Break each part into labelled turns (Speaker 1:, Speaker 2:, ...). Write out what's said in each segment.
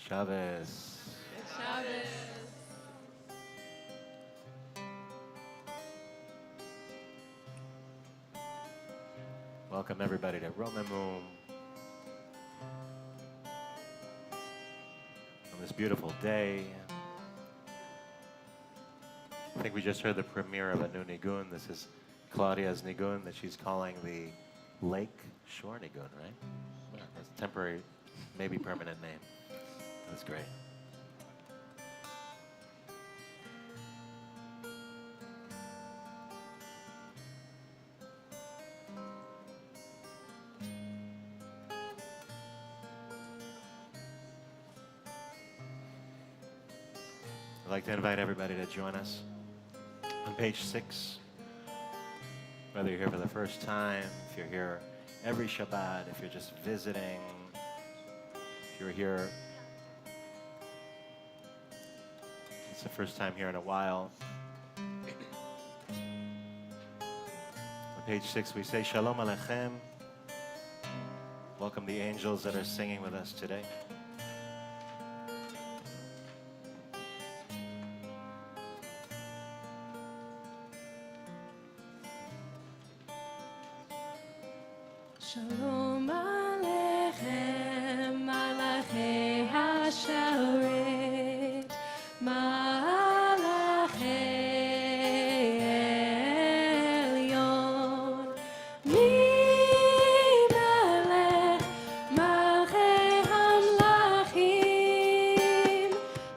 Speaker 1: Shabbos.
Speaker 2: Shabbos.
Speaker 1: Welcome everybody to Romemu on this beautiful day. I think we just heard the premiere of a new nigun. This is Claudia's nigun that she's calling the Lake Shore nigun, right? Yeah, that's a temporary, maybe permanent name. That's great. I'd like to invite everybody to join us on page 6. Whether you're here for the first time, if you're here every Shabbat, if you're just visiting, if you're here, it's the first time here in a while. On page 6 we say Shalom Aleichem. Welcome the angels that are singing with us today.
Speaker 2: Shalom Aleichem, Malachei HaSharet, Malachei Elyon, Mimelech, Malchei HaMlachim,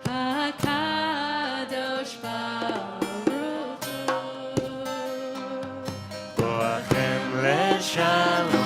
Speaker 2: HaKadosh Baruch Hu.
Speaker 1: Boachem leShalom.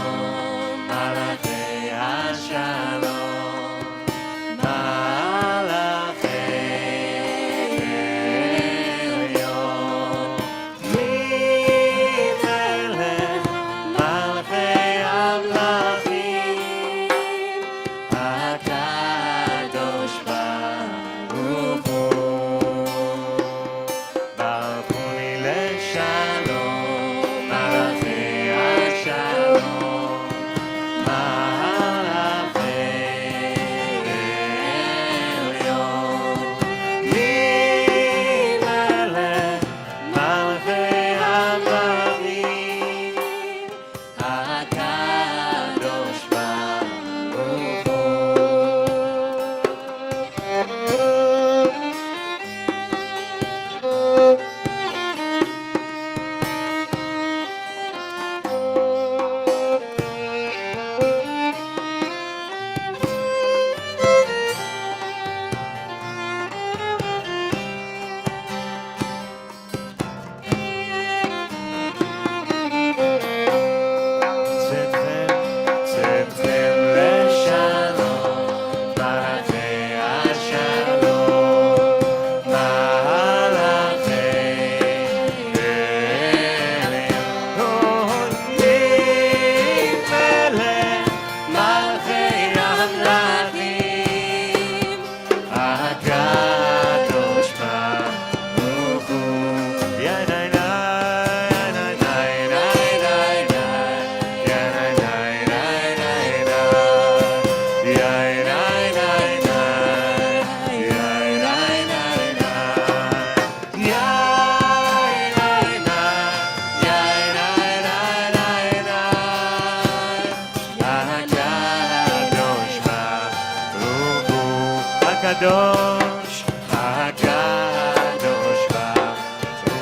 Speaker 1: Kadosh, HaKadosh Baruch Hu,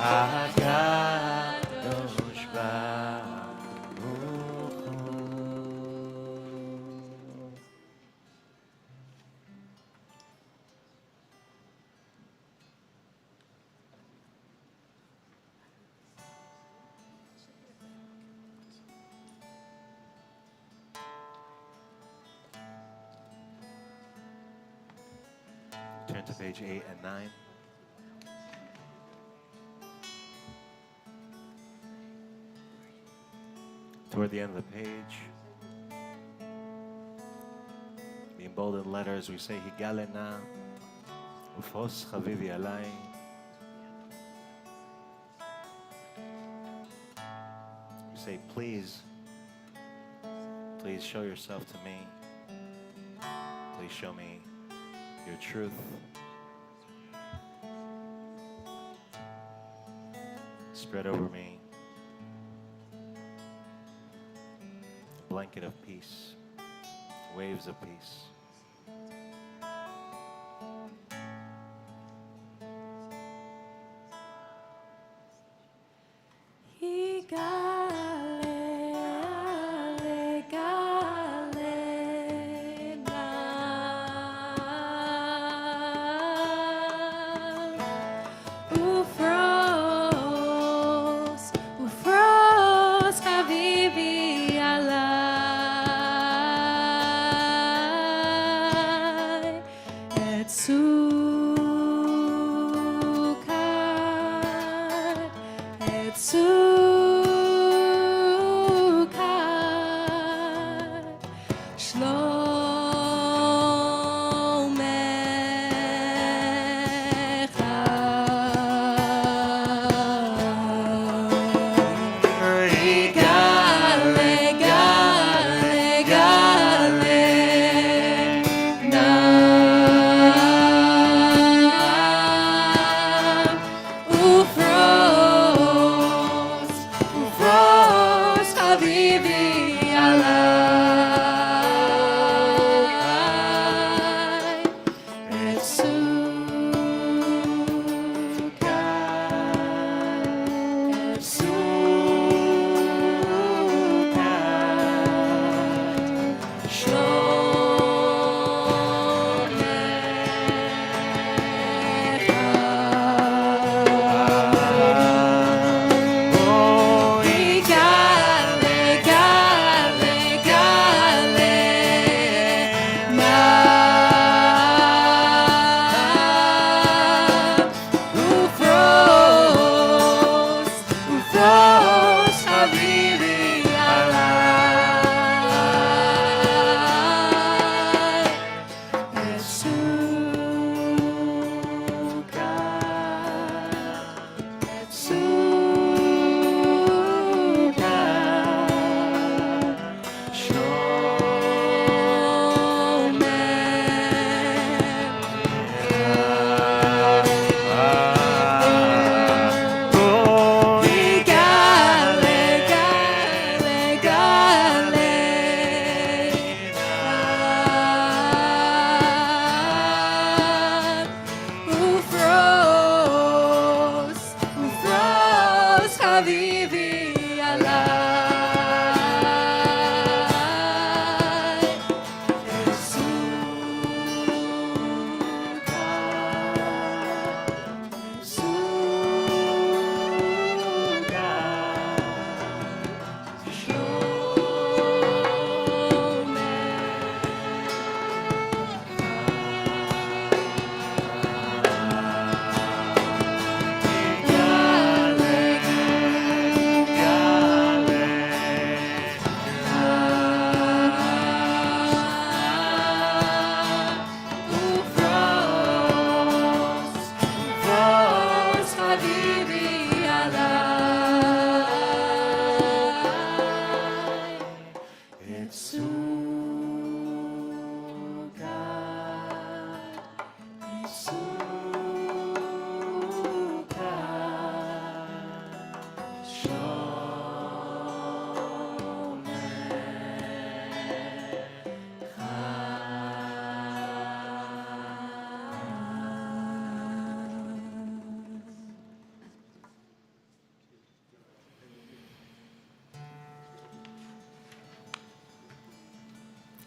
Speaker 1: HaKadosh Baruch Hu. Turn to page 8 and 9. Toward the end of the page, in bolded letters, we say, Higalena, Ufos Chavivi Alai. We say, please show yourself to me. Please show me your truth. Spread over me a blanket of peace, waves of peace.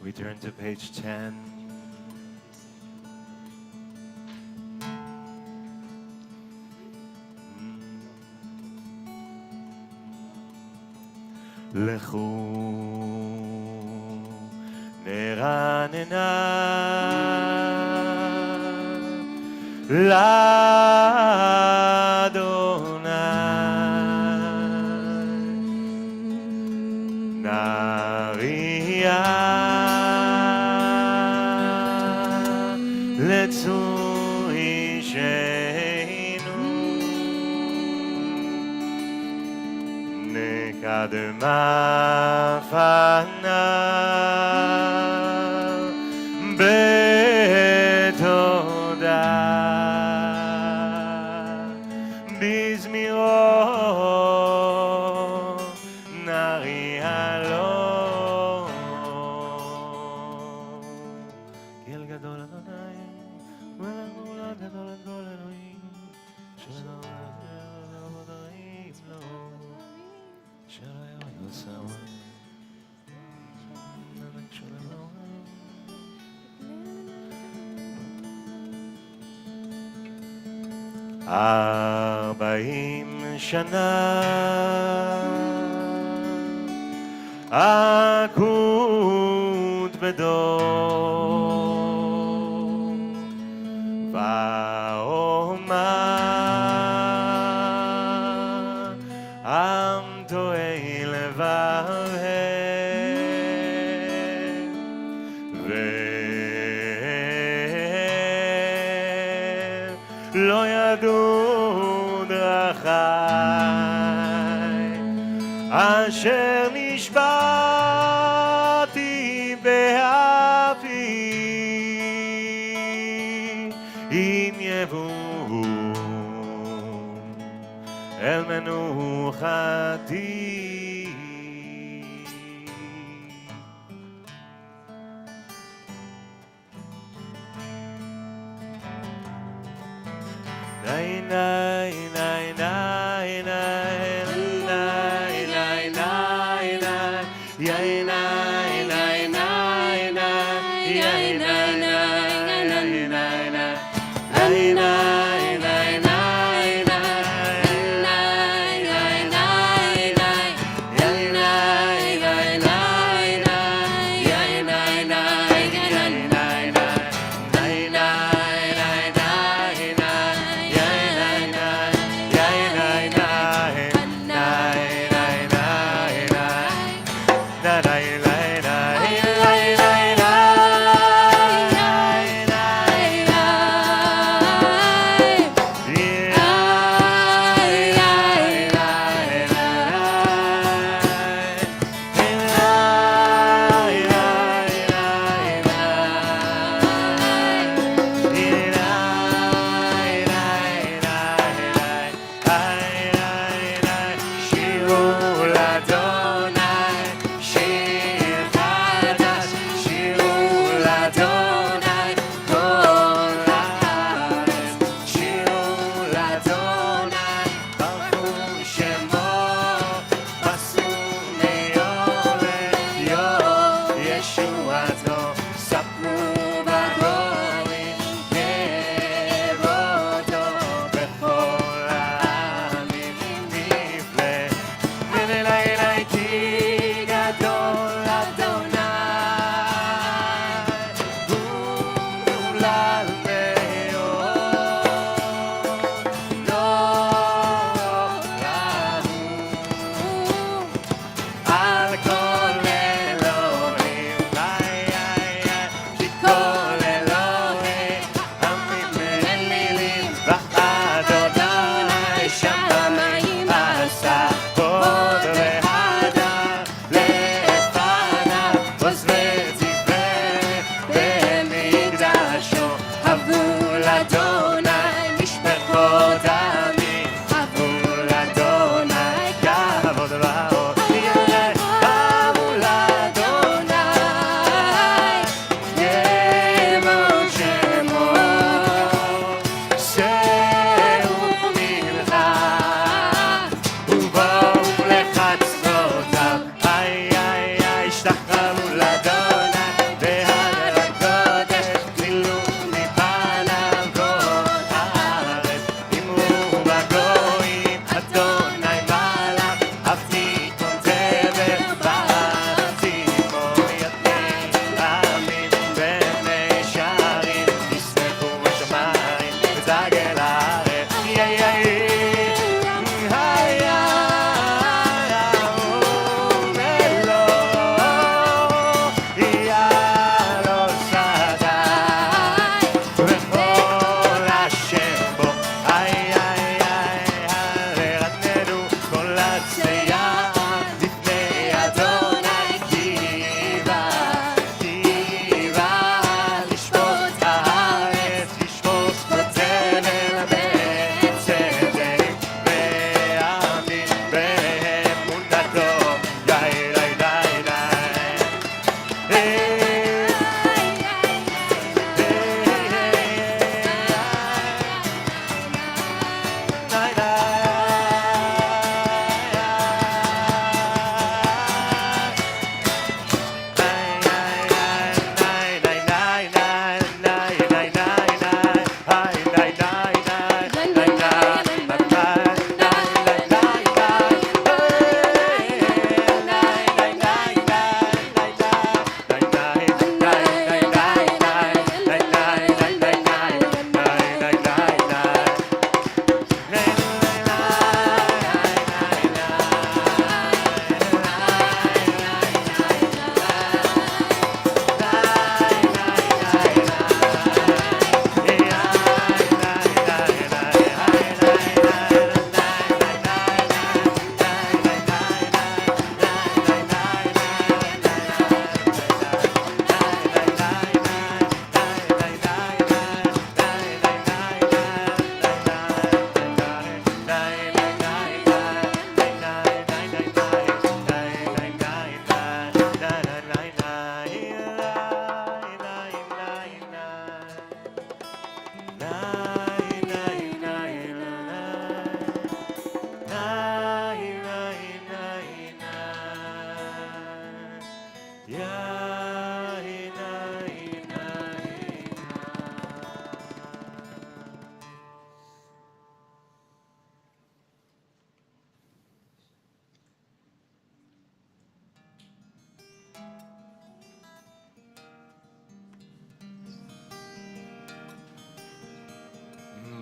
Speaker 1: We turn to page 10. לכו נרננה לאדוני נריע לצוי אישנו נקדמה פניו 40 שנה אקוט בדור ואומר עם טועה לבב ולא ידעו דרכי אשר נשבעתי באפי אם יבואו אל מנוחתי. Nay nay nay nay nay nay nay nay nay yay nay nay nay nay yay nay nay nay nay nay nay nay nay nay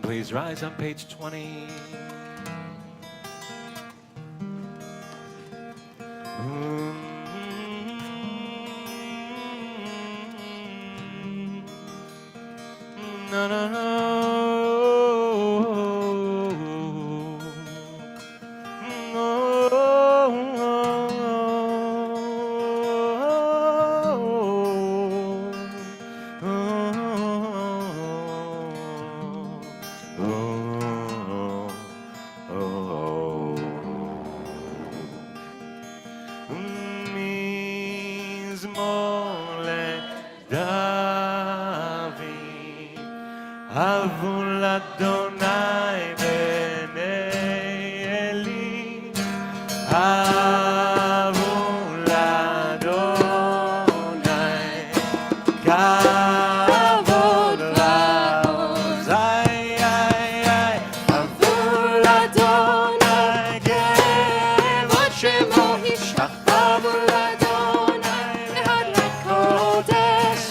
Speaker 1: Please rise on page 20. No, no, no. Mizmor David, Havul Adonai b'nei Eli, Havul Adonai, Kavod v'ozai, Havul Adonai, Kevod shemo yishach, Havul Adonai, V'hadlek kodesh,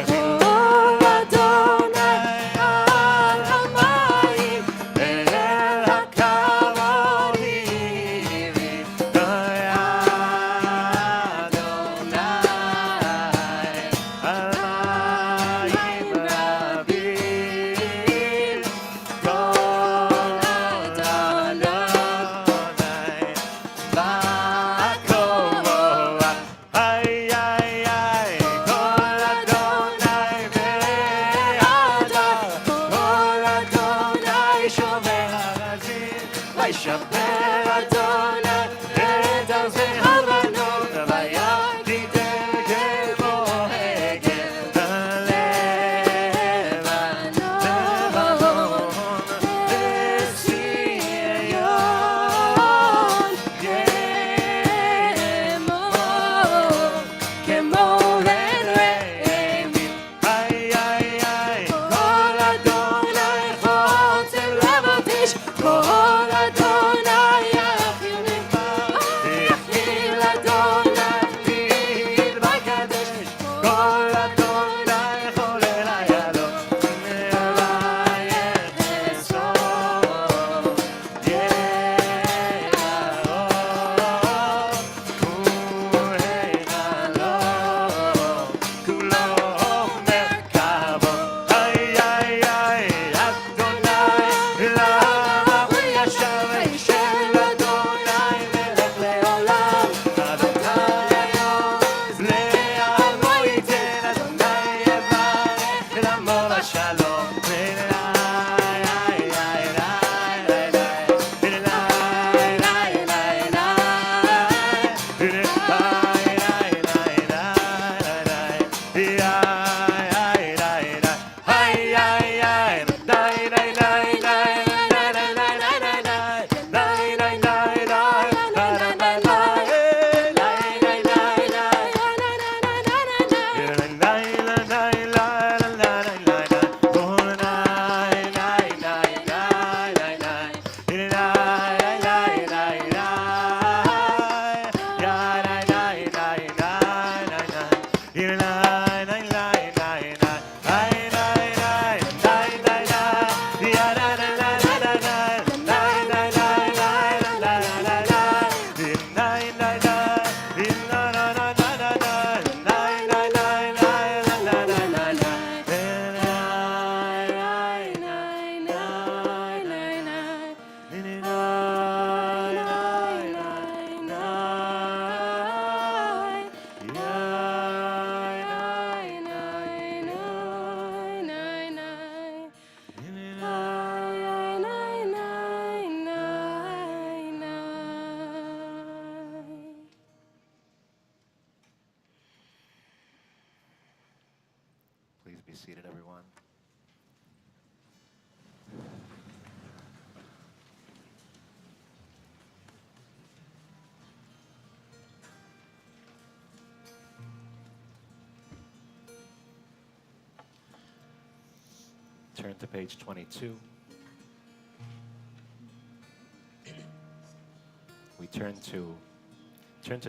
Speaker 1: Kol Adonai, al hamayim, Ve'el hakavod hivit, Adonai, al hamayim rabim, Kol Adonai, V'akovoa, ay, ay, ay, Kol Adonai ve'adar, Kol Adonai shomer harazim, וישבר אדוני את ארזי הלבנון, ויגדיל כמו הגל בלבנון, בציון כמו רן רעמים. איי, איי, איי, כל אדוני חוצב לבב איש, כל אדוני יחיל אדוני פיל בקדש, כל אדוני חולל הידו, נאווה יחסו, כולו מרכבו, איי, איי, איי, אדוני לעם ישר של אדוני מלך לעולם, אדוני עוז לעמו ייתן, אדוני יברך לעמו בשלום. Please be seated, everyone. Turn to page 22. We turn to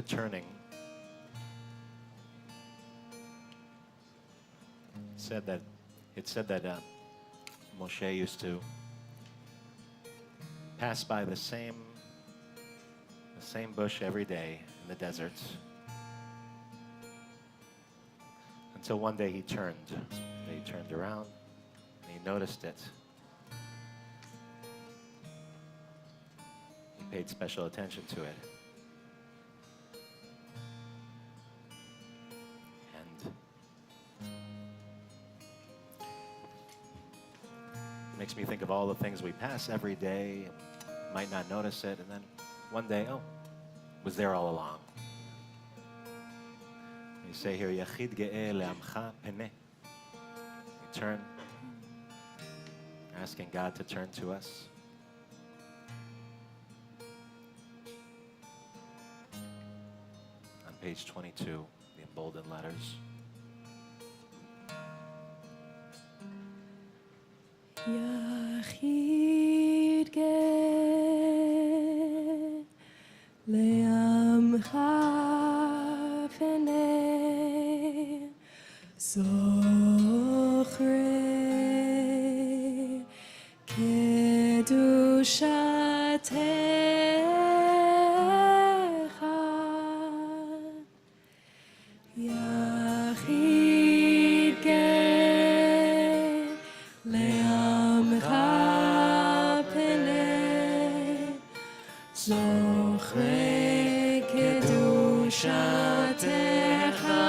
Speaker 1: turning. It said that Moshe used to pass by the same bush every day in the desert until one day he turned. He turned around and he noticed it. He paid special attention to it. And it makes me think of all the things we pass every day, might not notice it, and then one day, oh, was there all along. You say here, Yachid ge'eh le'amcha peneh. You turn, asking God to turn to us. On page 22, the emboldened letters.
Speaker 2: Yachid ge'eh le'amcha peneh zochrei kedushatecha Yachid ge'eh le'amcha peneh zochrei kedushatecha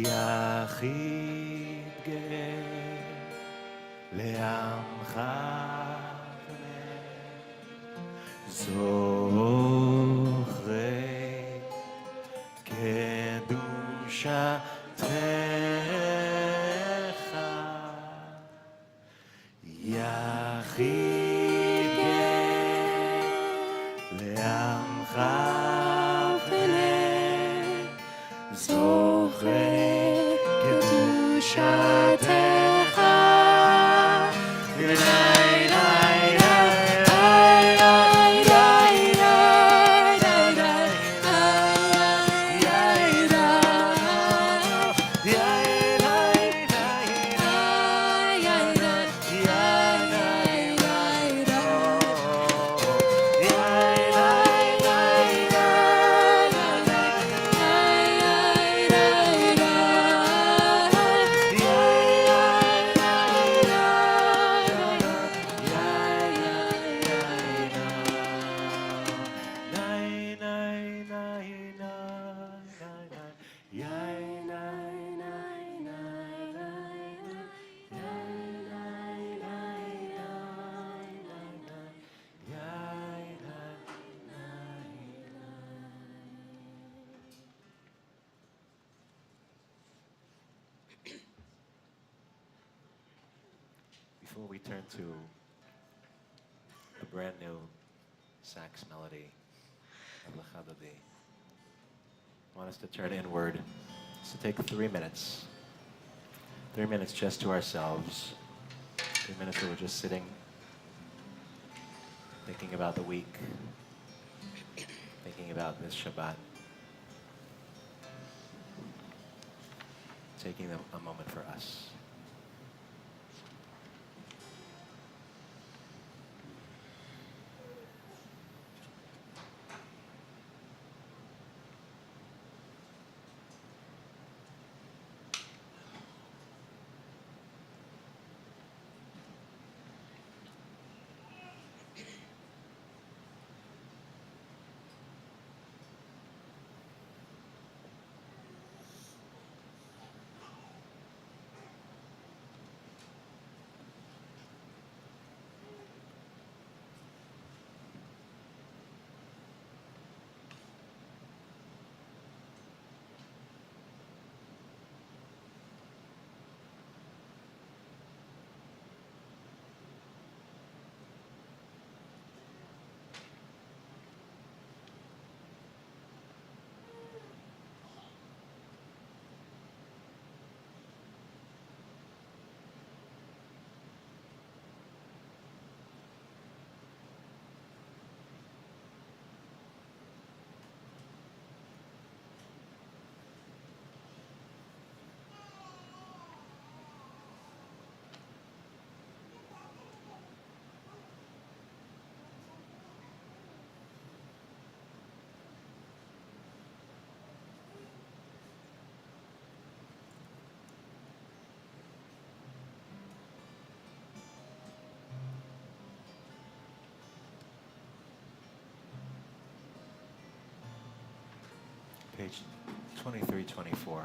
Speaker 1: Yachid ge'eh le'amcha zochrei kedushatecha Yachid ge'eh le'amcha zochrei kedushatecha Before we turn to a brand new sax melody of L'Chadodi, I want us to turn inward. So take 3 minutes. 3 minutes just to ourselves. 3 minutes where we're just sitting, thinking about the week, thinking about this Shabbat. Taking a moment for us. page 2324.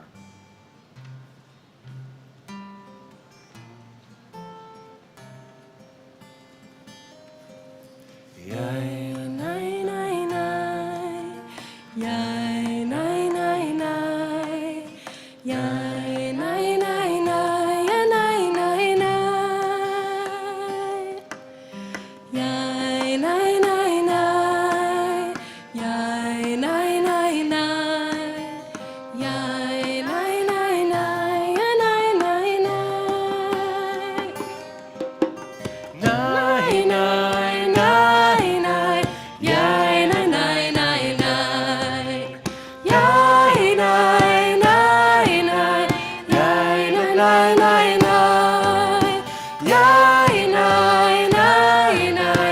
Speaker 1: Yay.
Speaker 2: Nai, nai, nai. Yai, nai, nai, nai. Yai, nai, nai, nai. Ya, nai, nai, nai. Yai, nai, nai, nai. Yai, nai, nai, nai. Yai, nai, nai, nai. Ya, nai, nai, nai.
Speaker 1: Nai, nai,
Speaker 2: Nai, nai. Yai, nai, nai, nai, nai. Yai, nai, nai, nai. Yai, nai, nai, nai, nai. Yai, nai, nai, nai.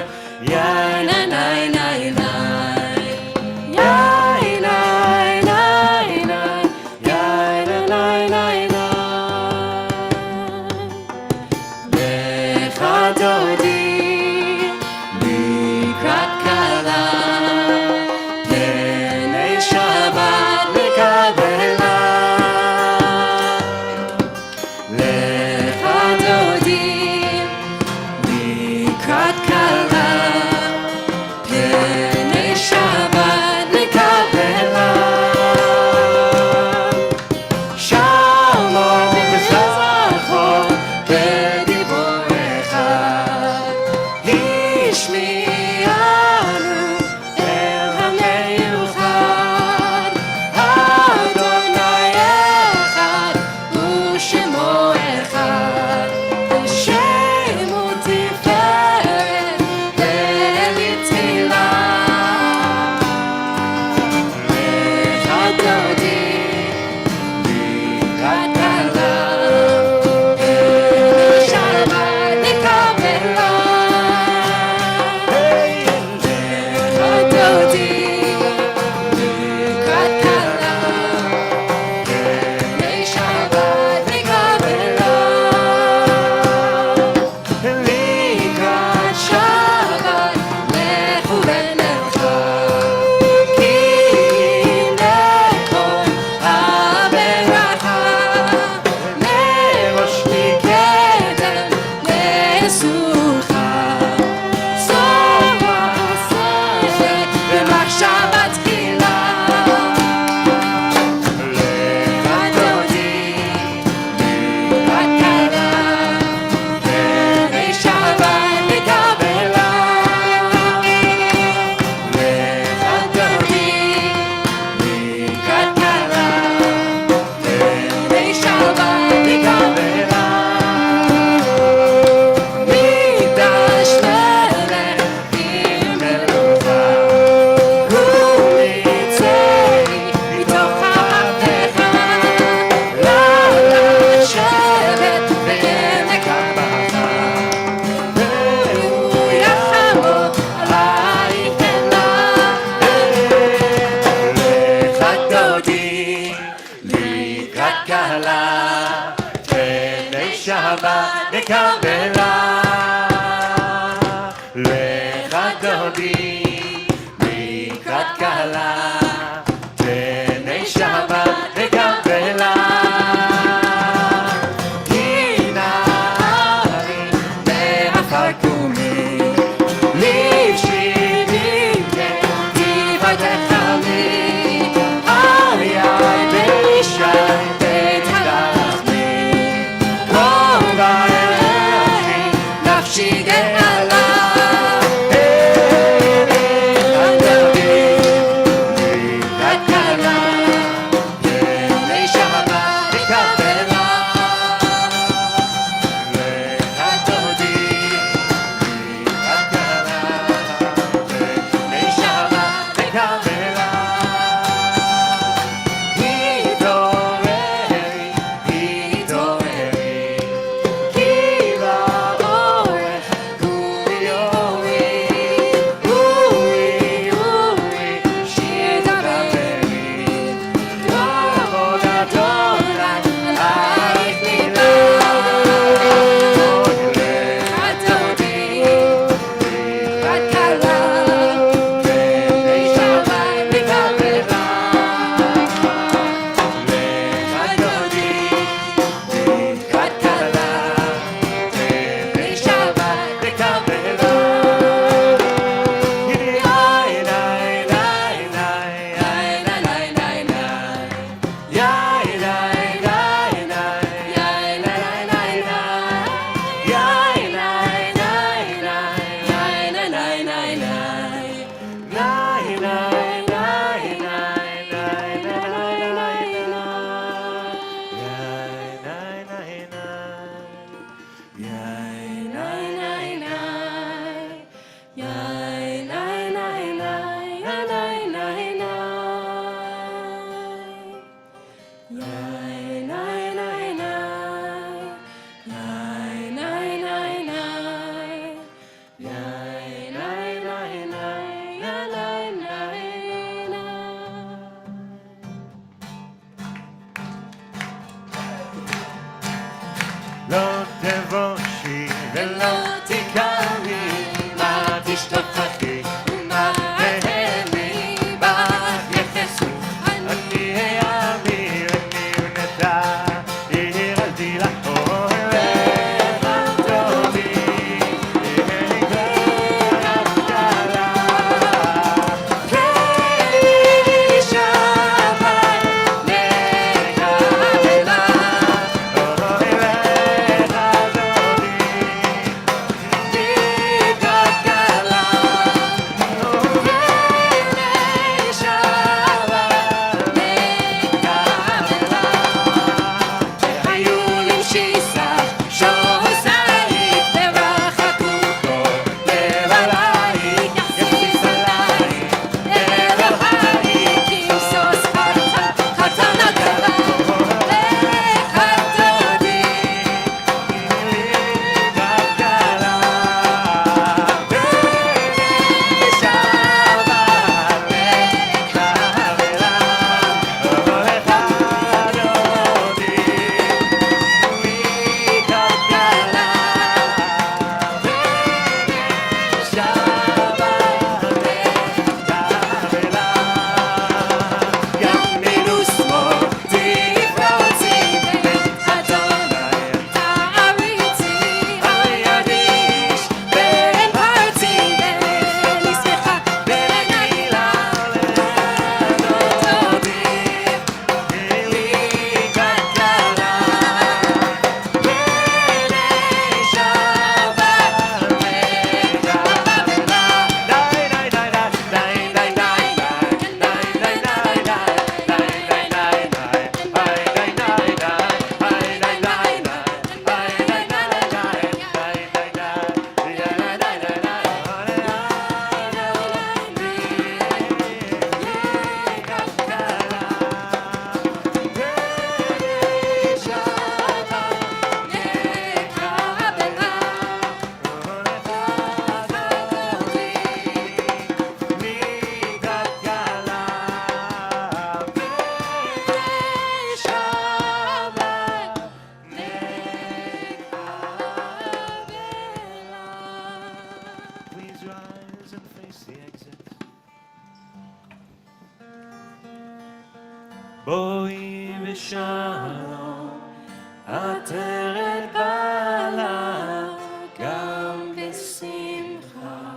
Speaker 2: Yai, nai, nai, nai, nai. Yai, nai, nai, nai. Yai, nai, nai, nai, nai. לך דודי לקראת כלה, פני שבת מקבלה. לך דודי לקראת כלה, פני שבת מקבלה. שלום וזכור בדיבור אחד, השמיענו אל המיוחד. אדוני אחד ושמו אחד, ושמו תפארת ולתהילה. לך דודי לקראת כלה, פני שבת נקבלה. לך דודי לקראת כלה, פני שבת נקבלה. לקראת שבת לכו ונלכה, כי הנה כל הברכה. מראש מקדם לסוכה, סוף הספר במחשבה תחילה. לך דודי לקראת כלה, פני שבת נקבלה. לך דודי לקראת כלה, פני שבת נקבלה. מקדש מלך עם מלוכה, ומצאי מתוך המהפכה. לשבת בעמק הבכה, והוא יחמוד עלייך אלה. לך דודי לקראת כלה, פני שבת נקבלה. לך דודי לקראת כלה, פני שבת נקבלה. הנערי מעפר קומי, לבשי בגדי תפארתך לי. אריה בישי ותדרך לי, קרוב אליכי נפשי גאלה. לך דודי לקראת כלה, פני שבת נקבלה. לך דודי לקראת כלה, פני שבת נקבלה. התעוררי, התעוררי, כי באורך תקרבי, מה תשתוכחי, ומה תהני, בך יחסו, אני אעביר, אני ונדע, ירדתי לך אוהב, טובי, בואי בשלום, עטרת בעלה, גם בשמחה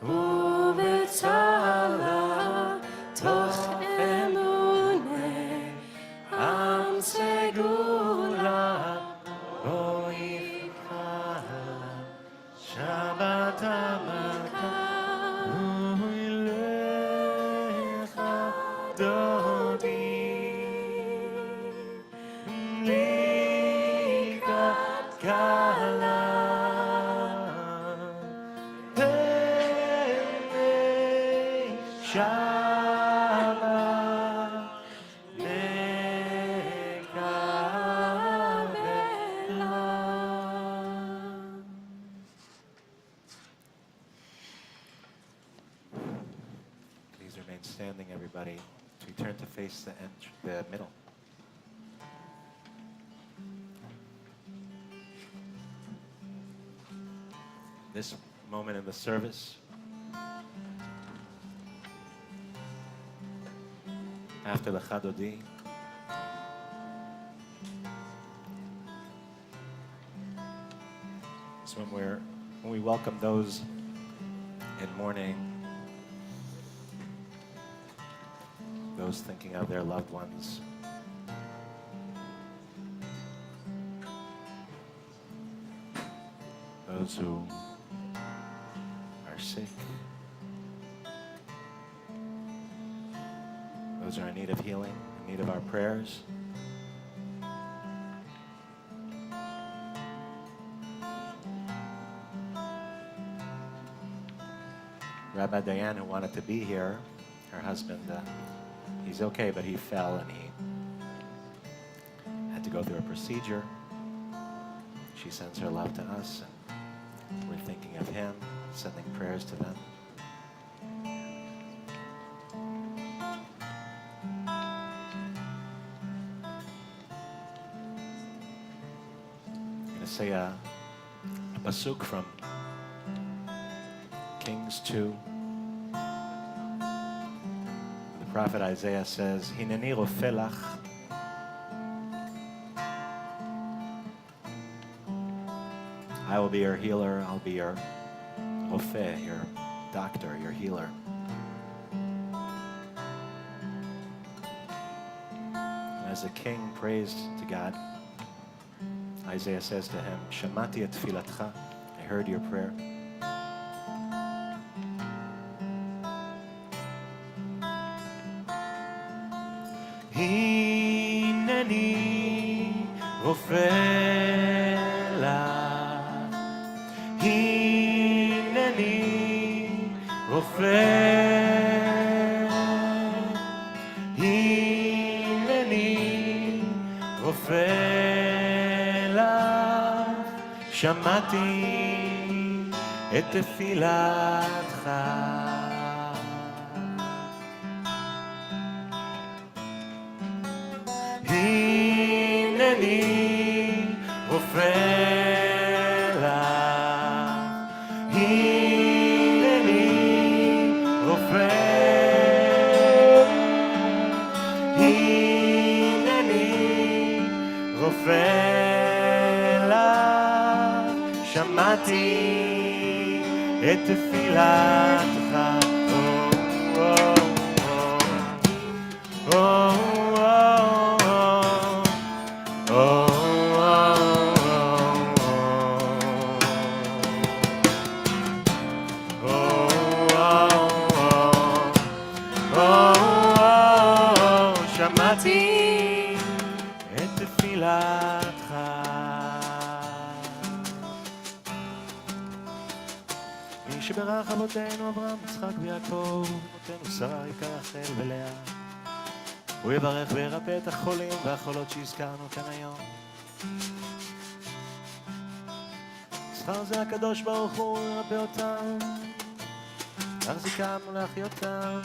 Speaker 2: ובצהלה, תוך אמוני עם סגולה. בואי חלה, שבת המלכה, בואי לך דודי.
Speaker 1: Please remain standing, everybody. We turn to face the middle. This moment in the service, after the Chadodi, is when we welcome those in mourning, those thinking of their loved ones. Those who are sick, those who are in need of healing, in need of our prayers. Rabbi Diane, who wanted to be here, her husband, he's okay, but he fell and he had to go through a procedure. She sends her love to us, and we're thinking of him, sending prayers to them. I'm going to say a pasuk from Kings 2. The prophet Isaiah says, Hineni rofelach. I will be your healer. I'll be your rofe, your doctor, your healer. And as the king prays to God, Isaiah says to him, Shamati et tfilatcha. I heard your prayer. Hineni rofela. Hineni rofela. Hineni rofela. Shamati et tfilatcha. Hineni rofela. Hineni rofela. Hineni rofela. Shamati et tfilatcha. Oh, oh, oh. שמעתי את תפילתך. מי שברך אבותינו אברהם, יצחק ויעקב, אמותינו שרה, רחל ולאה, הוא יברך וירפא את החולים והחולות שהזכרנו כאן היום. שכר זה הקדוש ברוך הוא ירפא אותם, להחזיקם ולהחיותם,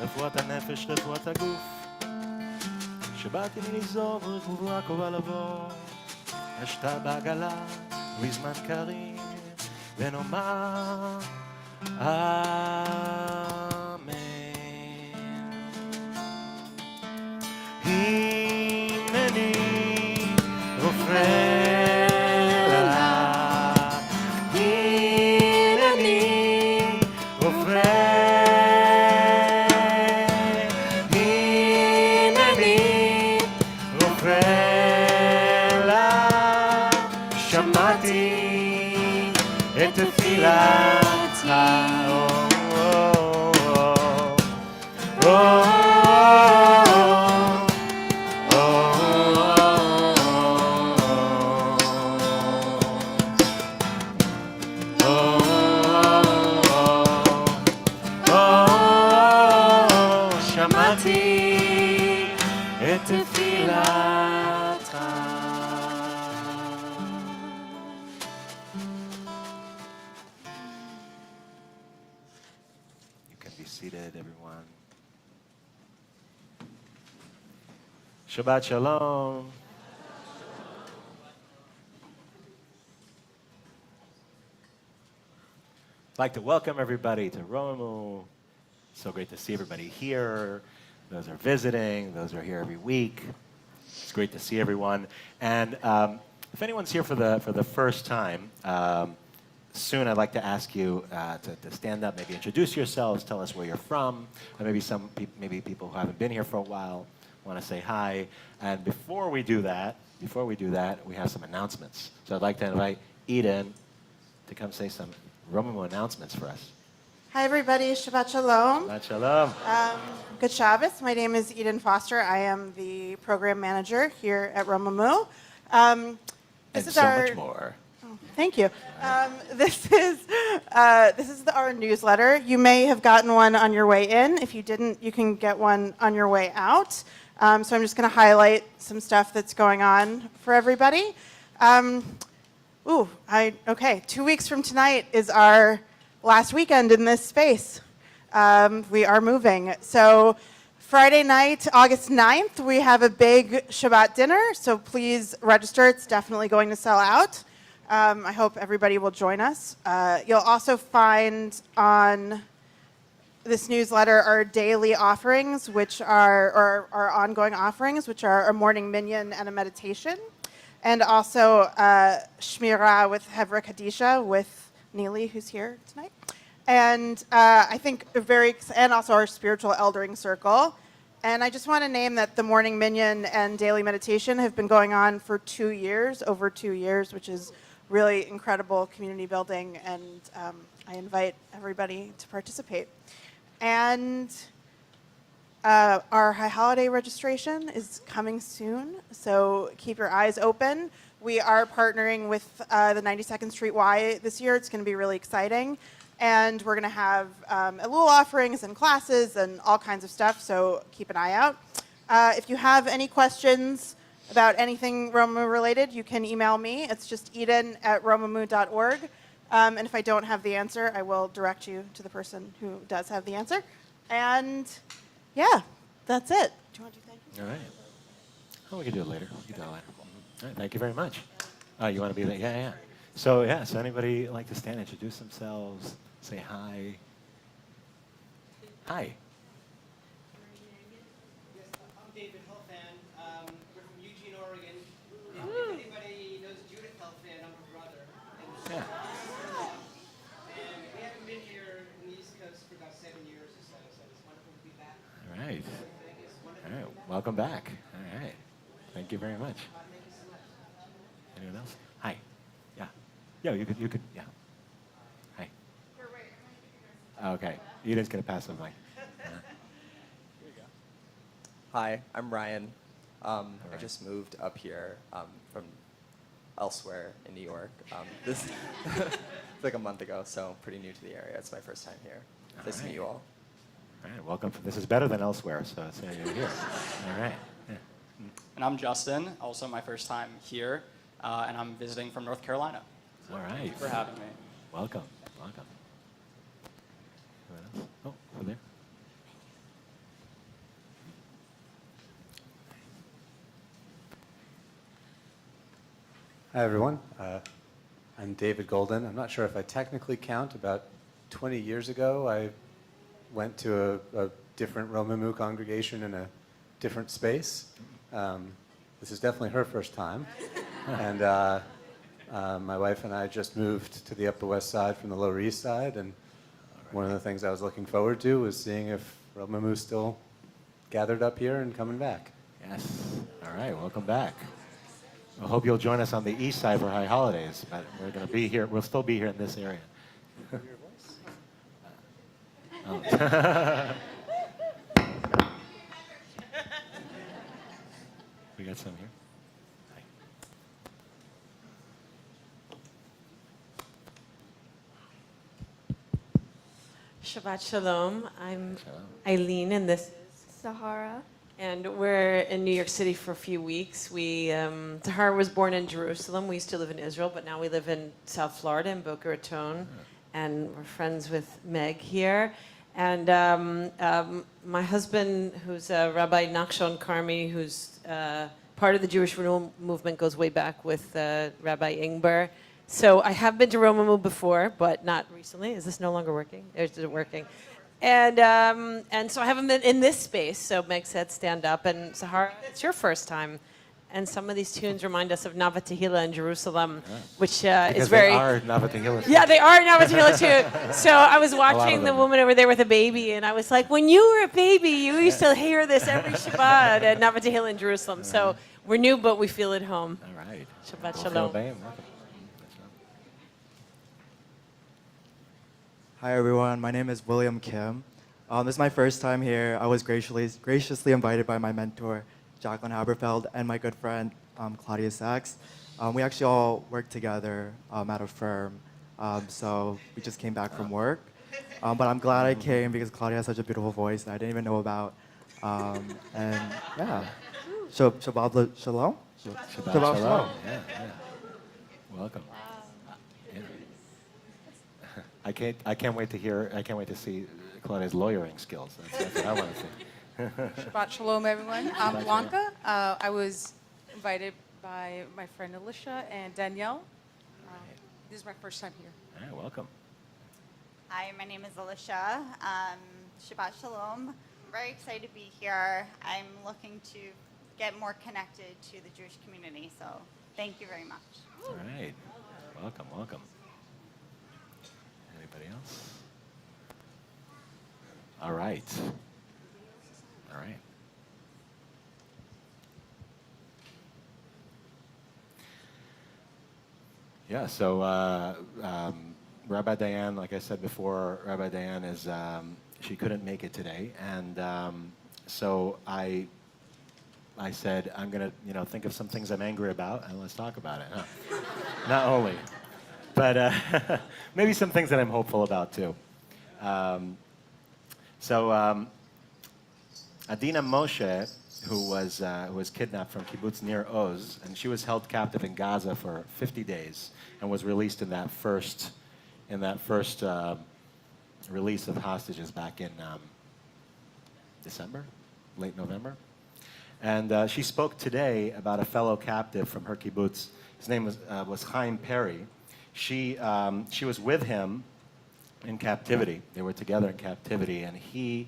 Speaker 1: רפואת הנפש, רפואת הגוף. שבאתי לי לגזור ורחובו הקרובה לבוא, אשתה בעגלה ובזמן קריב, ונאמר אמן. הנני רופא את תפילתך. שמעתי את תפילתך. Seated, everyone. Shabbat Shalom. I'd like to welcome everybody to Romemu. So great to see everybody here. Those are visiting, those are here every week. It's great to see everyone. And if anyone's here for the first time, soon I'd like to ask you to stand up, maybe introduce yourselves, tell us where you're from, or maybe maybe people who haven't been here for a while want to say hi. And before we do that, we have some announcements. So I'd like to invite Eden to come say some Romemu announcements for us.
Speaker 3: Hi everybody, Shabbat Shalom.
Speaker 1: Shabbat Shalom.
Speaker 3: Good Shabbos. My name is Eden Foster. I am the program manager here at Romemu.
Speaker 1: And so much more.
Speaker 3: Thank you. This is our newsletter. You may have gotten one on your way in. If you didn't, you can get one on your way out. So I'm just going to highlight some stuff that's going on for everybody. Okay, 2 weeks from tonight is our last weekend in this space. We are moving. So Friday night, August 9th, we have a big Shabbat dinner. So please register. It's definitely going to sell out. I hope everybody will join us. You'll also find on this newsletter our daily offerings, which are, or our ongoing offerings, which are a morning minyan and a meditation, and also Shmirah with Hevra Kadisha with Neely, who's here tonight. And I think and also our spiritual eldering circle. And I just want to name that the morning minyan and daily meditation have been going on for 2 years, over 2 years, which is really incredible community building, and I invite everybody to participate. And our High Holiday registration is coming soon, so keep your eyes open. We are partnering with the 92nd Street Y this year. It's going to be really exciting. And we're going to have Elul offerings and classes and all kinds of stuff, so keep an eye out. If you have any questions about anything Romemu related, you can email me. It's just eden@romemu.org. And if I don't have the answer, I will direct you to the person who does have the answer. And yeah, that's it. Do you want to do thank you?
Speaker 1: All right. Oh, we can do it later. We can do it later. All right, thank you very much. You want to be there? Yeah, yeah. So anybody like to stand, introduce themselves, say hi? Hi.
Speaker 4: Yes, I'm David Helfand. We're from Eugene, Oregon. If anybody knows Judith Helfand, I'm her brother.
Speaker 1: Yeah.
Speaker 4: And we haven't been here in the East Coast for about 7 years or so, so it's wonderful to be back.
Speaker 1: All right.
Speaker 4: It's wonderful
Speaker 1: All
Speaker 4: to
Speaker 1: right.
Speaker 4: be back.
Speaker 1: Welcome back. All right. Thank you very much.
Speaker 4: Thank you so much.
Speaker 1: Anyone else? Hi. Yeah. Yeah, you could, yeah. Hi. Okay. Eden's going to pass the mic.
Speaker 5: Hi, I'm Ryan. I
Speaker 1: right.
Speaker 5: just moved up here from elsewhere in New York. This like a month ago, so pretty new to the area. It's my first time here. Nice to meet you all.
Speaker 1: All right. Welcome. This is better than elsewhere, so you're here. All right. Yeah.
Speaker 6: And I'm Justin, also my first time here, and I'm visiting from North Carolina.
Speaker 1: All right.
Speaker 6: Thank you for having me.
Speaker 1: Welcome. Welcome. Anyone else? Oh, over there.
Speaker 7: Hi, everyone. I'm David Golden. I'm not sure if I technically count. About 20 years ago, I went to a different Romemu congregation in a different space. This is definitely her first time. And my wife and I just moved to the Upper West Side from the Lower East Side. And one of the things I was looking forward to was seeing if Romemu still gathered up here and coming back.
Speaker 1: Yes. All right. Welcome back. I hope you'll join us on the east side for High Holidays, but we're going to be here. We'll still be here in this area. Oh. We got some here. Hi.
Speaker 2: Shabbat Shalom. I'm
Speaker 1: Shalom.
Speaker 2: Eileen, and this is
Speaker 8: Sahara.
Speaker 2: And we're in New York City for a few weeks. Tahar was born in Jerusalem. We used to live in Israel, but now we live in South Florida in Boca Raton. And we're friends with Meg here. And my husband, who's Rabbi Nachshon Karmi, who's part of the Jewish Renewal Movement, goes way back with Rabbi Ingber. So I have been to Romemu before, but not recently. Is this no longer working? Is it working? And so I haven't been in this space, so Meg said stand up. And Sahara, it's your first time. And some of these tunes remind us of Nava Tehillah in Jerusalem, which is very...
Speaker 1: They are Nava Tehillah.
Speaker 2: Yeah, they are Nava Tehillah too. So I was watching the
Speaker 1: them.
Speaker 2: woman over there with a baby, and I was like, when you were a baby, you used to hear this every Shabbat at Nava Tehillah in Jerusalem. So we're new, but we feel at home.
Speaker 1: All right.
Speaker 2: Shabbat
Speaker 1: Well,
Speaker 2: Shalom.
Speaker 1: Baim, welcome.
Speaker 9: Hi everyone, my name is William Kim. This is my first time here. I was graciously invited by my mentor, Jacqueline Haberfeld, and my good friend, Claudia Sachs. We actually all work together at a firm, so we just came back from work. But I'm glad I came because Claudia has such a beautiful voice that I didn't even know about. And yeah, Shabbat Shalom?
Speaker 1: Shabbat
Speaker 9: Shalom.
Speaker 1: Shalom. Yeah. Welcome. Yeah. I can't wait to see Claudia's lawyering skills. That's what I want to see.
Speaker 8: Shabbat Shalom, everyone. I'm Blanca. I was invited by my friend Alicia and Danielle.
Speaker 10: This is my first time here.
Speaker 1: All right, welcome.
Speaker 11: Hi, my name is Alicia. Shabbat Shalom. I'm very excited to be here. I'm looking to get more connected to the Jewish community, so thank you very much.
Speaker 1: All right. Welcome, welcome. Anybody else? All right. All right. Yeah, so Rabbi Diane, like I said before, Rabbi Diane is, she couldn't make it today. And so I said, I'm going to, think of some things I'm angry about, and let's talk about it. Huh? Not only, but maybe some things that I'm hopeful about, too. Adina Moshe, who was kidnapped from kibbutz Nir Oz, and she was held captive in Gaza for 50 days and was released in that first release of hostages back in December, late November. And she spoke today about a fellow captive from her kibbutz. His name was Chaim Perry. She was with him in captivity. They were together in captivity, and he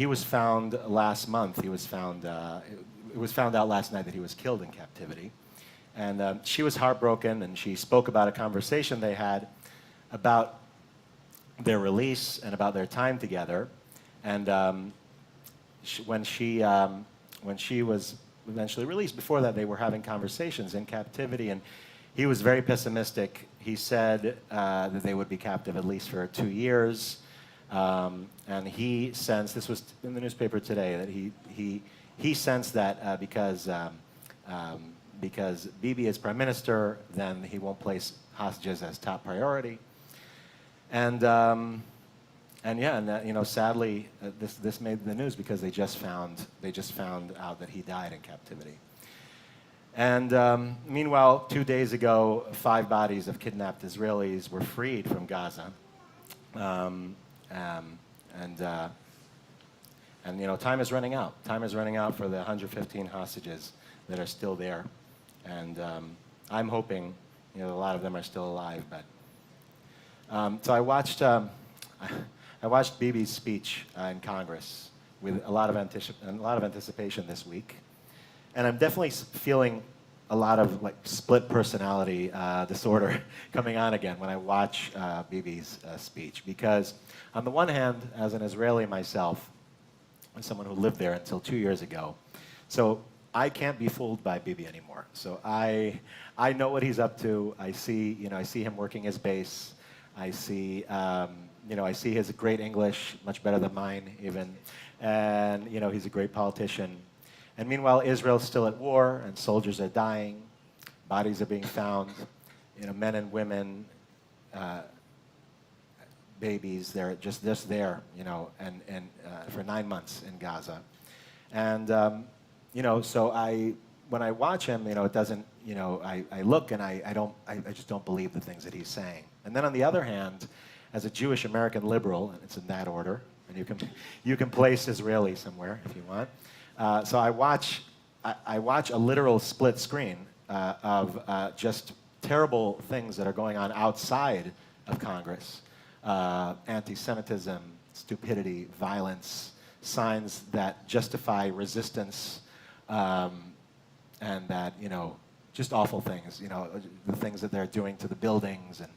Speaker 1: was found last month. It was found out last night that he was killed in captivity. And she was heartbroken, and she spoke about a conversation they had about their release and about their time together. And when she was eventually released, before that they were having conversations in captivity, and he was very pessimistic. He said that they would be captive at least for 2 years. And he sensed, this was in the newspaper today, that he sensed that because Bibi is prime minister, then he won't place hostages as top priority. And sadly, this made the news because they just found out that he died in captivity. And meanwhile, 2 days ago, 5 bodies of kidnapped Israelis were freed from Gaza. Time is running out. Time is running out for the 115 hostages that are still there. And I'm hoping, a lot of them are still alive. But so I watched Bibi's speech in Congress with a lot of anticipation this week, and I'm definitely feeling a lot of split personality disorder coming on again when I watch Bibi's speech, because on the one hand, as an Israeli myself, as someone who lived there until 2 years ago, so I can't be fooled by Bibi anymore. So I know what he's up to. I see him working his base. I see his great English, much better than mine even, and he's a great politician. And meanwhile, Israel's still at war, and soldiers are dying, bodies are being found, men and women, babies, they're just there, and for 9 months in Gaza. And so when I watch him, it doesn't, I look and I just don't believe the things that he's saying. And then on the other hand, as a Jewish American liberal, and it's in that order, and you can place Israeli somewhere if you want. So I watch a literal split screen of just terrible things that are going on outside of Congress. Anti-Semitism, stupidity, violence, signs that justify resistance, and that, just awful things, the things that they're doing to the buildings. And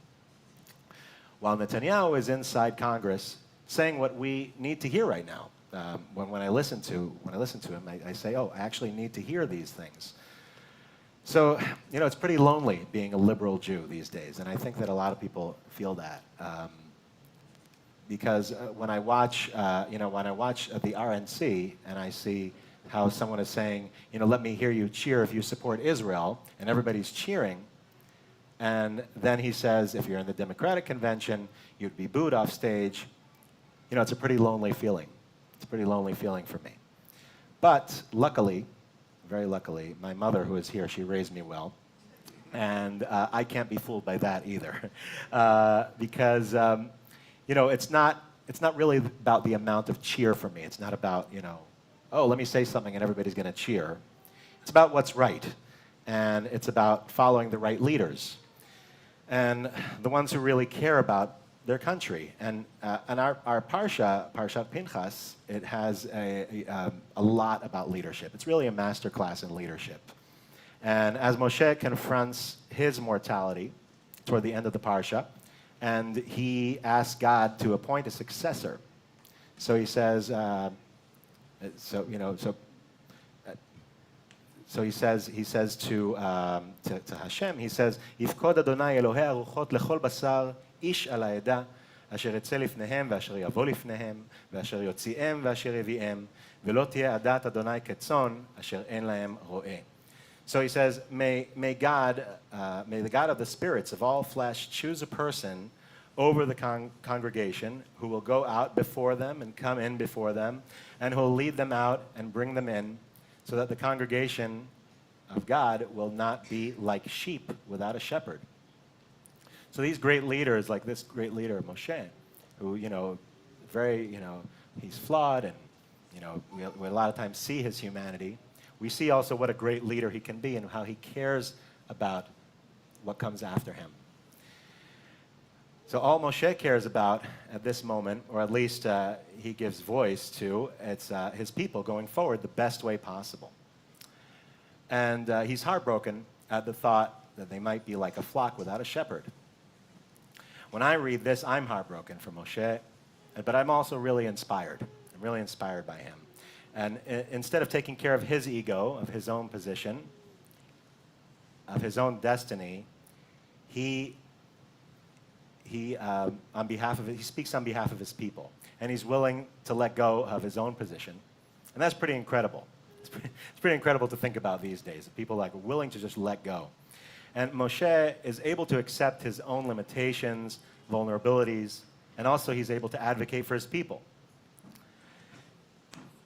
Speaker 1: while Netanyahu is inside Congress saying what we need to hear right now. When I listen to him, I say, oh, I actually need to hear these things. So, it's pretty lonely being a liberal Jew these days, and I think that a lot of people feel that. Because when I watch the RNC and I see how someone is saying, let me hear you cheer if you support Israel, and everybody's cheering, and then he says, if you're in the Democratic convention, you'd be booed off stage. It's a pretty lonely feeling. It's a pretty lonely feeling for me. But luckily, very luckily, my mother, who is here, she raised me well. And I can't be fooled by that either. Because, it's not really about the amount of cheer for me. It's not about, oh, let me say something and everybody's going to cheer. It's about what's right. And it's about following the right leaders. and the ones who really care about their country. And our Parsha, Parshat Pinchas, it has a lot about leadership. It's really a masterclass in leadership. And as Moshe confronts his mortality toward the end of the Parsha, and he asks God to appoint a successor. So he says, so he says to Hashem, he says, Yifkod Adonai Elohei Aruchot lechol basar ish al ha'eda, asher יצא לפניהם ואשר יבוא לפניהם, ואשר יוציאם ואשר יביאם, ולא תהיה עדת אדוני כצאן, אשר אין להם רועה. So he says, may the God of the spirits of all flesh choose a person over the congregation who will go out before them and come in before them, and who will lead them out and bring them in, so that the congregation of God will not be like sheep without a shepherd. So these great leaders, like this great leader, Moshe, who, he's flawed, and, we a lot of times see his humanity. We see also what a great leader he can be and how he cares about what comes after him. So all Moshe cares about at this moment, or at least he gives voice to, it's his people going forward the best way possible. And he's heartbroken at the thought that they might be like a flock without a shepherd. When I read this, I'm heartbroken for Moshe, but I'm also really inspired. I'm really inspired by him. And instead of taking care of his ego, of his own position, of his own destiny, he speaks on behalf of his people, and he's willing to let go of his own position, and that's pretty incredible. It's pretty incredible to think about these days. That people are willing to just let go, and Moshe is able to accept his own limitations, vulnerabilities, and also he's able to advocate for his people.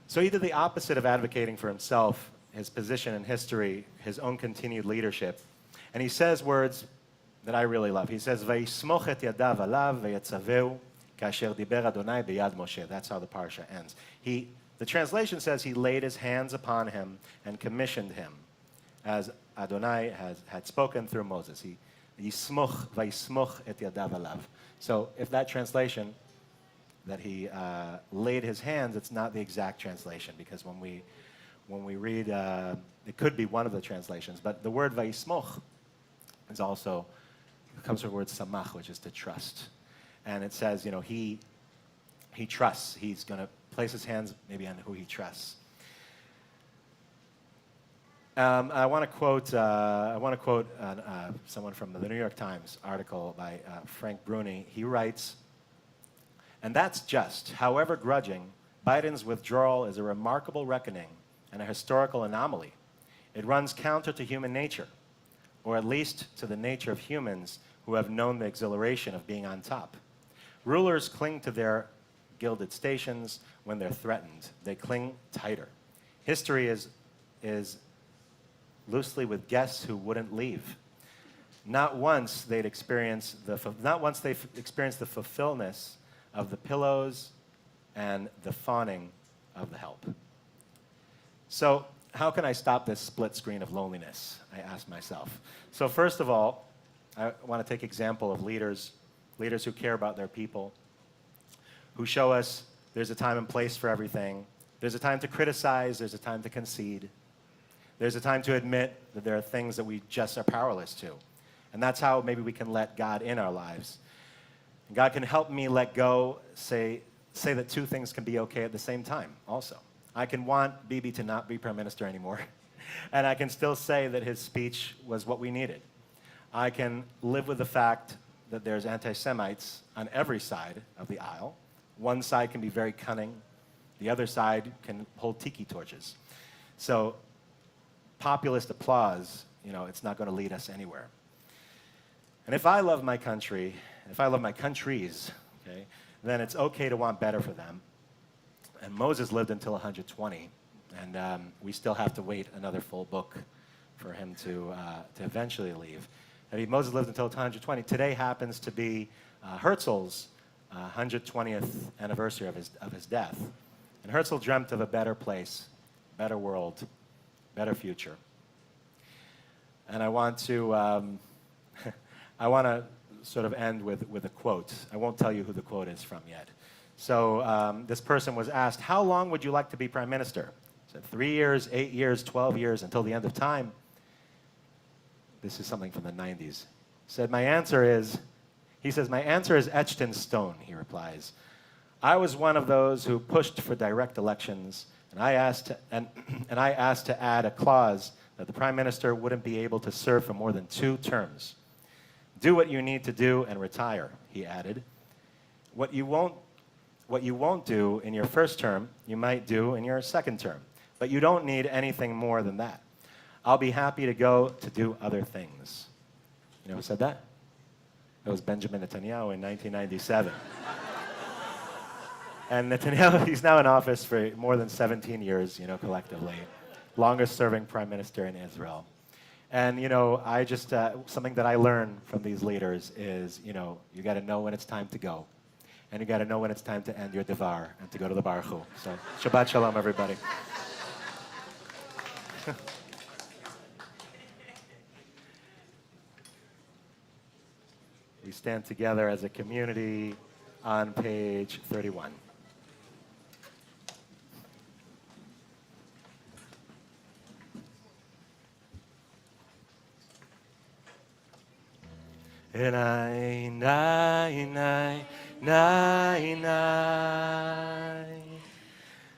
Speaker 1: So he did the opposite of advocating for himself, his position in history, his own continued leadership, and he says words that I really love. He says, "Vayismoch et yadav alav veyatzaveu kasher diber Adonai beyad Moshe." That's how the parsha ends. The translation says he laid his hands upon him and commissioned him, as Adonai had spoken through Moses. Vayismoch et yadav alav. So if that translation, that he laid his hands, it's not the exact translation, because when we read, it could be one of the translations, but the word vayismoch is also, it comes from the word samach, which is to trust. And it says, he trusts. He's going to place his hands maybe on who he trusts. I want to quote someone from the New York Times article by Frank Bruni. He writes, "And that's just, however grudging, Biden's withdrawal is a remarkable reckoning and a historical anomaly. It runs counter to human nature, or at least to the nature of humans who have known the exhilaration of being on top. Rulers cling to their gilded stations when they're threatened. They cling tighter. History is loosely with guests who wouldn't leave. Not once they've experienced the fulfillment of the pillows and the fawning of the help." So how can I stop this split screen of loneliness? I ask myself. So first of all, I want to take example of leaders who care about their people, who show us there's a time and place for everything. There's a time to criticize, there's a time to concede. There's a time to admit that there are things that we just are powerless to. And that's how maybe we can let God in our lives. And God can help me let go, say that two things can be okay at the same time also. I can want Bibi to not be prime minister anymore, and I can still say that his speech was what we needed. I can live with the fact that there's anti-Semites on every side of the aisle. One side can be very cunning. The other side can hold tiki torches. So populist applause, it's not going to lead us anywhere. And if I love my country, if I love my countries, okay, then it's okay to want better for them. And Moses lived until 120, and we still have to wait another full book for him to eventually leave. I mean, Moses lived until 120. Today happens to be Herzl's 120th anniversary of his death. And Herzl dreamt of a better place, better world, better future. And I want to I want to sort of end with a quote. I won't tell you who the quote is from yet. So this person was asked, how long would you like to be prime minister? He said, 3 years, 8 years, 12 years, until the end of time. This is something from the 90s. He said, my answer is etched in stone, he replies. I was one of those who pushed for direct elections, and I asked to add a clause that the prime minister wouldn't be able to serve for more than 2 terms. Do what you need to do and retire, he added. What you won't do in your first term, you might do in your second term, but you don't need anything more than that. I'll be happy to go to do other things. You know who said that? That was Benjamin Netanyahu in 1997. And Netanyahu, he's now in office for more than 17 years, you know, collectively. Longest serving prime minister in Israel. And, you know, I just, something that I learned from these leaders is, you know, you got to know when it's time to go. And you got to know when it's time to end your devar and to go to the Baruch Hu. So, Shabbat Shalom, everybody. We stand together as a community on page 31. Nai, nai, nai, nai, nai.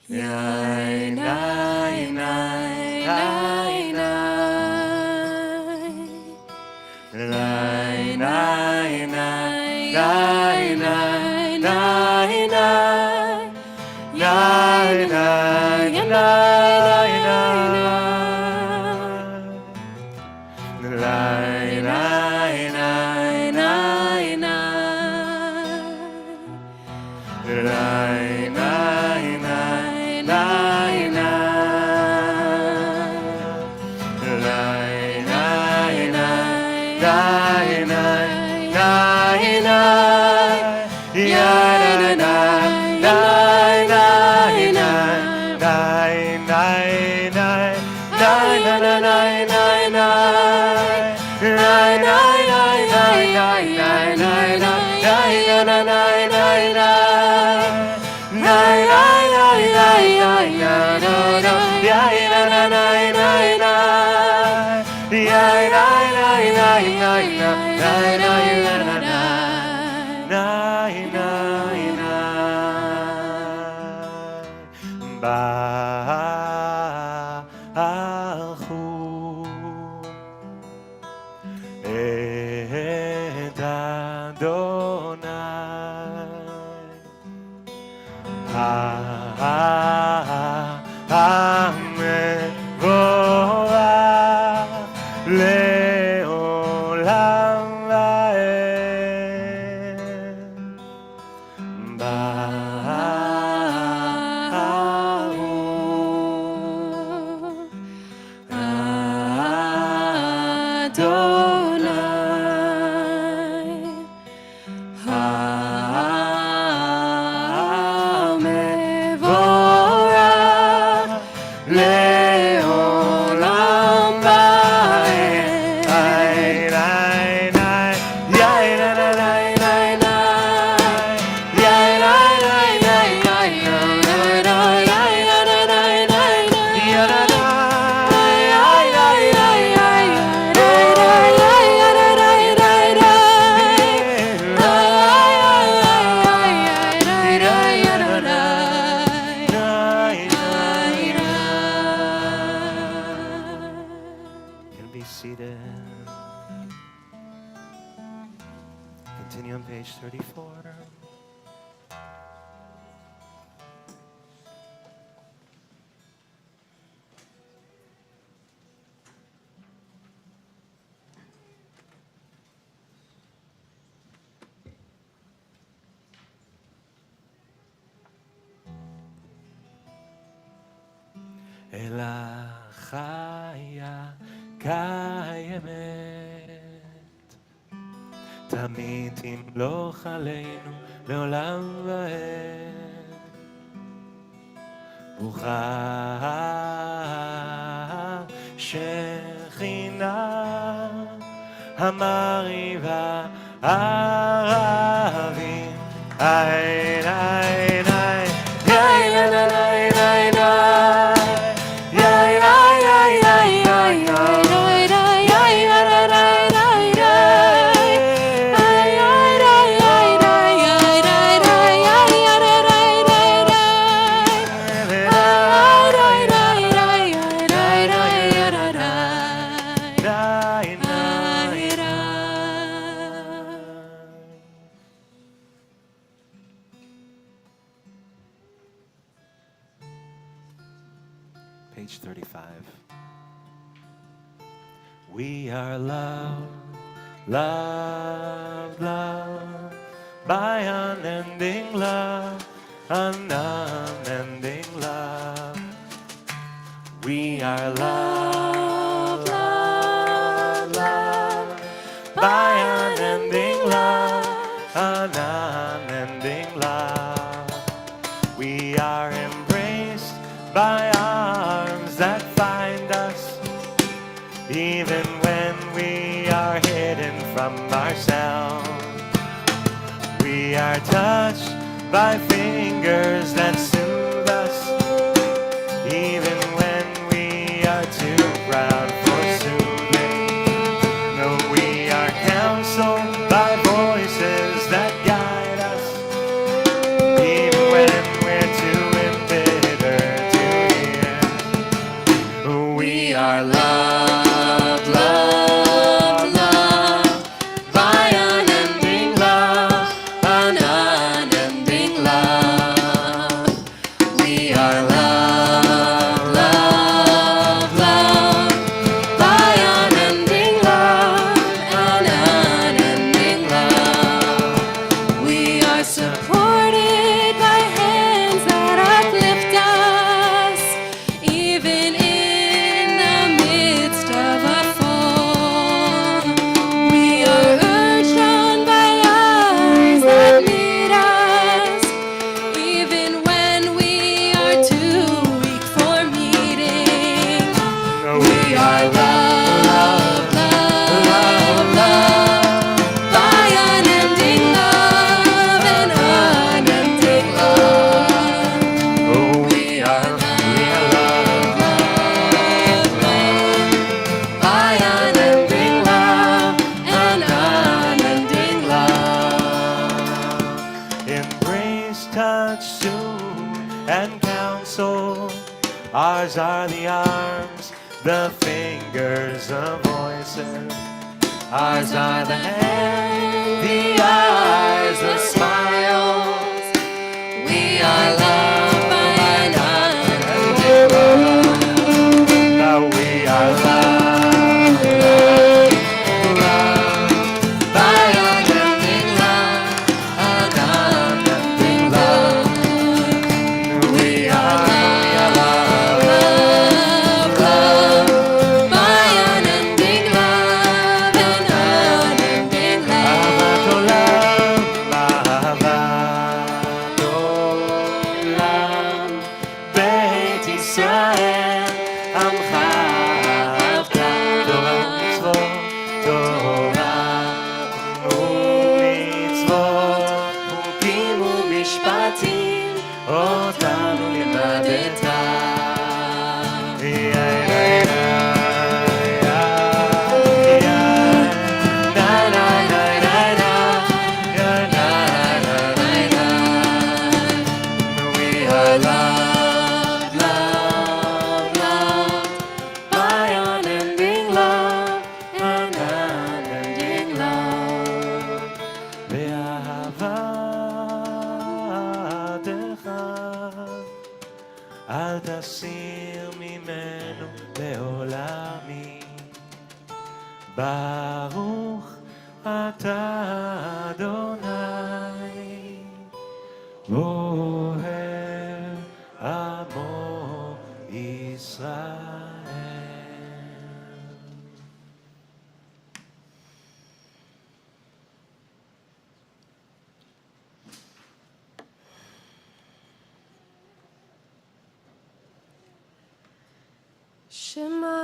Speaker 1: Nai, nai, nai, nai, nai. Nai, nai, nai, nai, nai, nai, nai. Nai, nai, nai, nai, nai. Nai, nai, nai, nai, nai. Nai, nai, nai, nai, Continue on page 34. אלא חיה קיימת, תמיד תמלוך עלינו לעולם ועד. ברוכה שכינה המריבה ערבים. איי, איי, איי, איי, איי, איי, איי, איי, איי, איי, איי, איי, Page 35. We are loved, loved, loved by unending love, an unending love. We are loved, loved, loved by unending love, an unending love. We are embraced by arms that find us, even when we are hidden from ourselves. We are touched by fingers that soothe us, even when we are too proud for soothing. No, we are counseled by voices that guide us, even when we're too embittered to hear. We are loved, loved, loved by unending love, an unending love. We are loved, loved, loved by unending love, an unending love. We are supported by hands that uplift us, even in the midst of a fall. We are urged on by eyes that lead us, even when we are too weak for meeting. We are loved, loved, loved by unending love, an unending love. We are loved, loved, loved by unending love, an unending love. Embrace, touch, soothe, and counsel. Ours are the arms, the fingers, the voices. Ours are the hands, the eyes, the smiles. We are loved by an unending love. Now we are loved, loved, loved by unending love, an unending love. We are loved, loved, loved by unending love, an unending love. אהבת עולם, בית ישראל, עמך אהבת. תורה ומצוות, תורה ומצוות, חוקים ומשפטים, אותנו לימדת. We are loved, loved, loved by unending love, an unending love. באהבתך אל תסיר ממנו לעולמי. ברוך אתה אדוני, אוהב עמו ישראל.
Speaker 10: Shema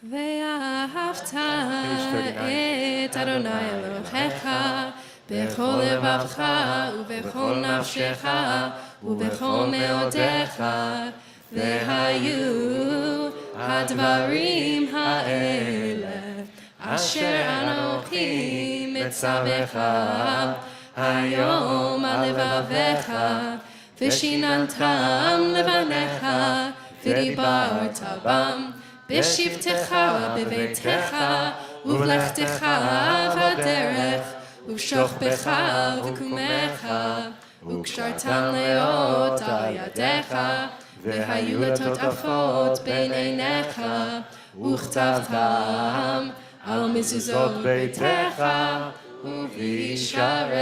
Speaker 10: ואהבת
Speaker 1: Page 39.
Speaker 10: את אדוני אלוהיך בכל לבבך ובכל נפשך ובכל מאודיך, והיו הדברים האלה אשר אנוכי מצווך היום על לבביך, ושיננתם לבניך ודיברת בם בשבתך ובביתך ובלכתך בדרך ובשוכבך ובקומך, וקשרתם לאות על ידיך, והיו לטוטפות בין עיניך, וכתבתם על מזוזות ביתך ובישעריך.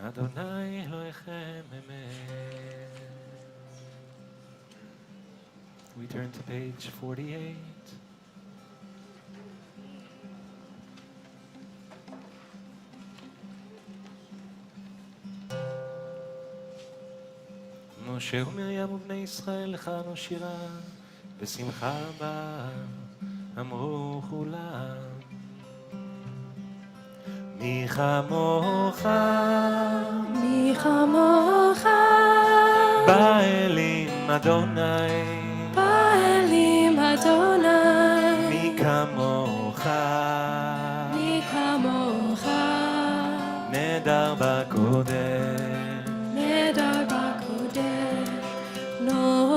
Speaker 1: Adonai Elohechem Emet. We turn to page 48. משה ומרים ובני ישראל לחנו שירה, בשמחה רבה אמרו כולם. מי כמוך,
Speaker 10: מי כמוך,
Speaker 1: באלים אדוני,
Speaker 10: באלים אדוני,
Speaker 1: מי כמוך,
Speaker 10: מי כמוך,
Speaker 1: נדר בקודש,
Speaker 10: נדר בקודש, נורא,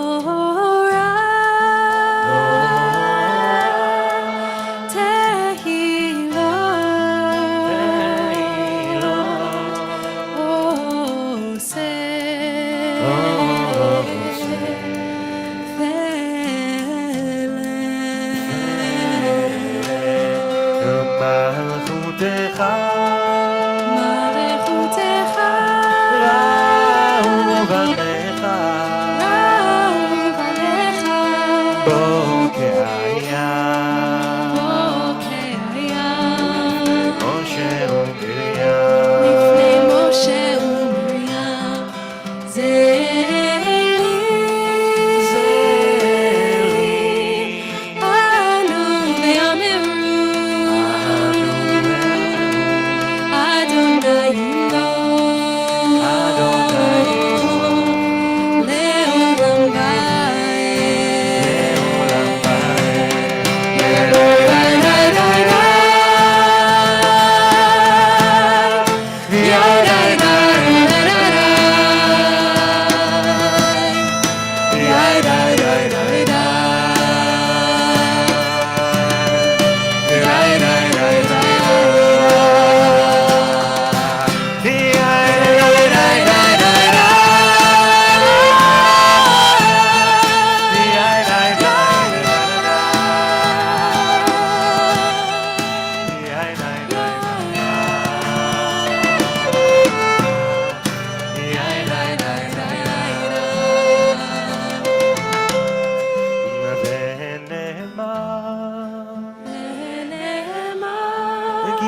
Speaker 10: מלכותך,
Speaker 1: ראו בניך, בוקר הים, משה ומרים,
Speaker 10: לפני משה ומרים, זה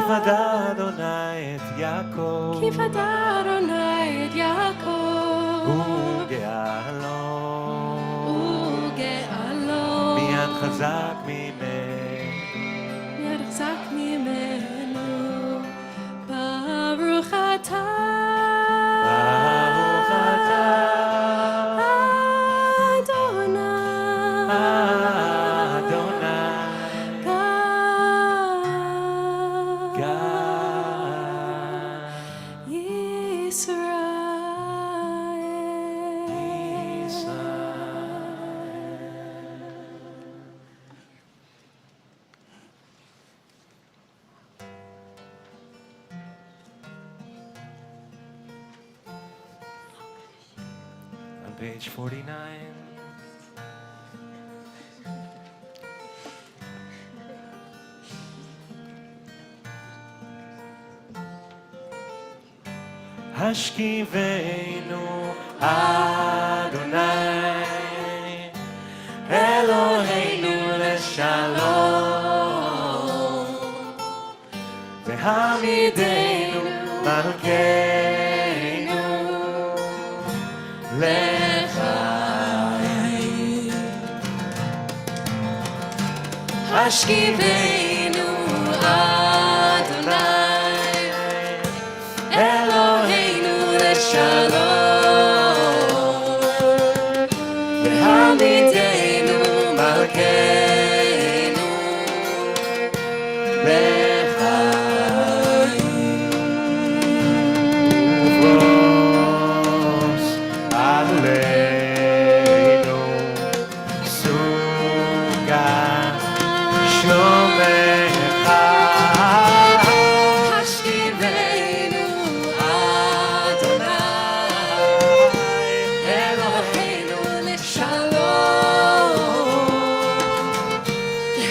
Speaker 1: כיפדה אדוני את יעקב,
Speaker 10: כיפדה אדוני את יעקב,
Speaker 1: וגאלו,
Speaker 10: וגאלו,
Speaker 1: מיד חזק ממנו,
Speaker 10: מיד חזק ממנו, ברוך אתה,
Speaker 1: ברוך אתה,
Speaker 10: אדוני,
Speaker 1: page 49. השכיבנו אדוני אלוהינו לשלום והעמידנו מלכנו לחיים.
Speaker 10: השכיבנו אדוני אלוהינו לשלום והעמידנו מלכנו לחיים.
Speaker 1: ופרוס עלינו סוגת שלומך
Speaker 10: השכיבנו אדוני אלוהינו לשלום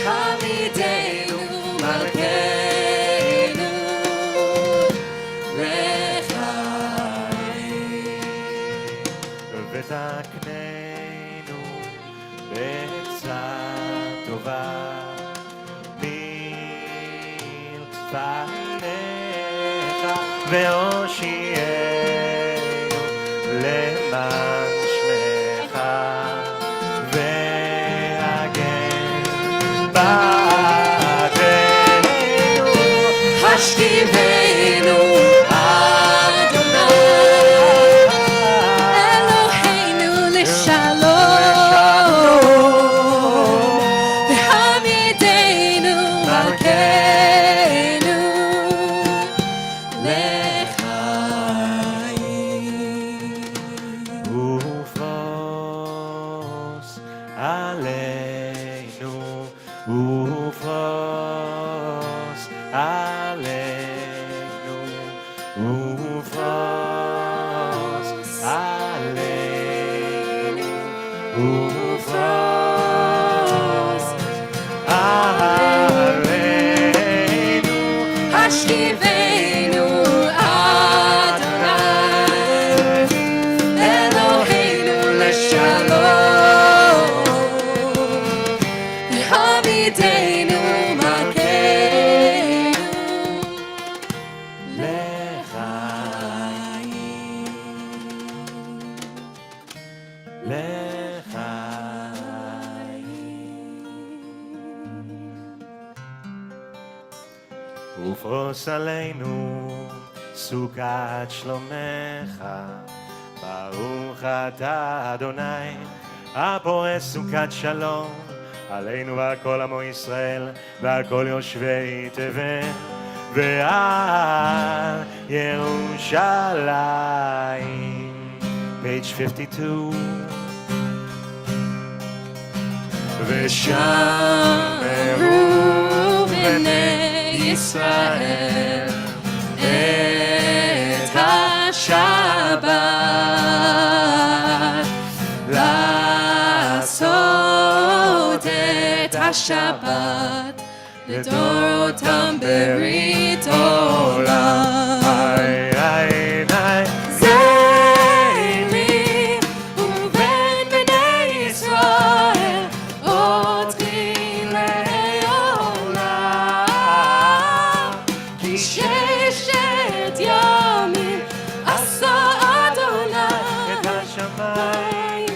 Speaker 10: והעמידנו מלכנו לחיים.
Speaker 1: ותקננו בעצה טובה מלפניך והושיענו למען שמך והגן בעדנו.
Speaker 10: השכיבנו אדוני אלוהינו לשלום והעמידנו מלכנו לחיים.
Speaker 1: ופרוס עלינו ופרוס עלינו ופרוס עלינו ופרוס עלינו.
Speaker 10: השכיבנו אדוני אלוהינו לשלום והעמידנו מלכנו לחיים.
Speaker 1: ופרוס עלינו סוכת שלומך, ברוך אתה אדוני הפורס סוכת שלום עלינו ועל כל עמו ישראל ועל כל יושבי תבל ועל ירושלים. page 52. ושמרו בני ישראל את השבת, לעשות את השבת לדורותם ברית עולם. זה לי ובין בני ישראל עוד לעולם, כי ששת ימים עשה אדוני את השמיים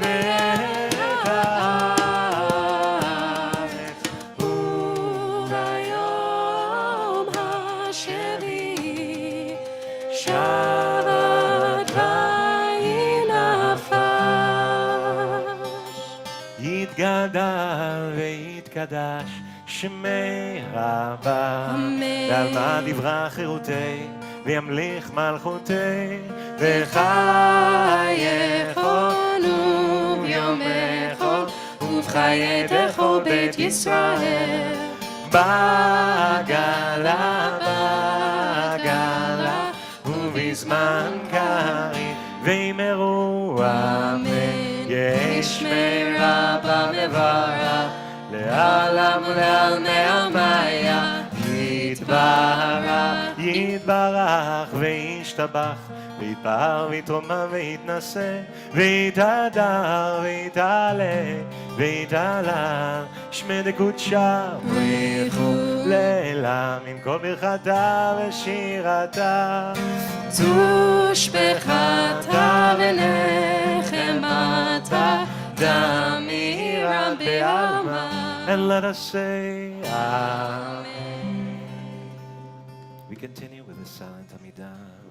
Speaker 1: ואת הארץ,
Speaker 10: וביום השביעי שבת וינפש.
Speaker 1: יתגדל ויתקדש שמי רבה,
Speaker 10: אמן.
Speaker 1: ועלמא דברה חירותי וימליך מלכותי, וחייכנו ביומך ובחייתך בית ישראל, בגלה בגלה ובזמן קריב וימרו
Speaker 10: amen.
Speaker 1: ישמי רבה מברך, לעלם ולעלמי עלמיה, יתברך, יתברך וישתבח, ויתפאר ויתרומם ויתנשא, ויתהדר ויתעלה, ויתהלל, שמי דקודשה בריחו לעילם, עם כל ברכתה ושירתה.
Speaker 10: תושבחתה ונחמתה, דמירה בעלמא.
Speaker 1: And let us say Amen. We continue with the silent Amidah.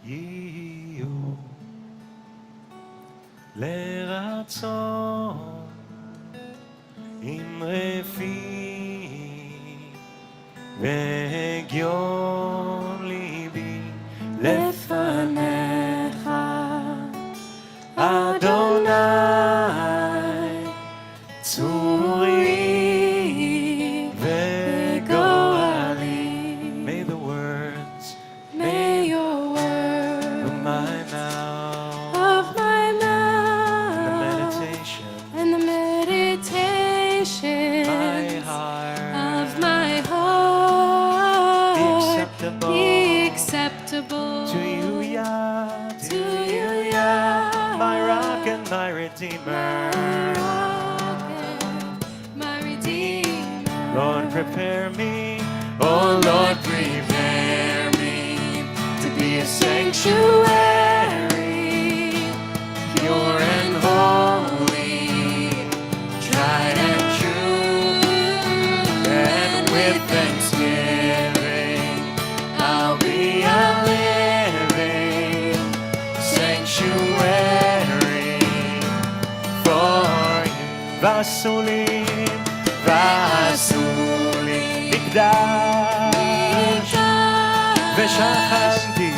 Speaker 1: יהיו לרצון עם רפי והגיון ליבי לפניך אדוני צורי וגורלי. May the words
Speaker 10: May your word
Speaker 1: of my mouth
Speaker 10: of my
Speaker 1: and the
Speaker 10: mouth
Speaker 1: meditation
Speaker 10: and the meditation
Speaker 1: my heart
Speaker 10: of my heart
Speaker 1: be
Speaker 10: acceptable
Speaker 1: to you, Yah,
Speaker 10: to you, Yah,
Speaker 1: my rock and my redeemer.
Speaker 10: my rock and
Speaker 1: prepare me. Oh Lord, prepare me to be a sanctuary, pure and holy, tried and true. And with thanksgiving, I'll be a living sanctuary for you. ועשו לי מקדש ושכנתי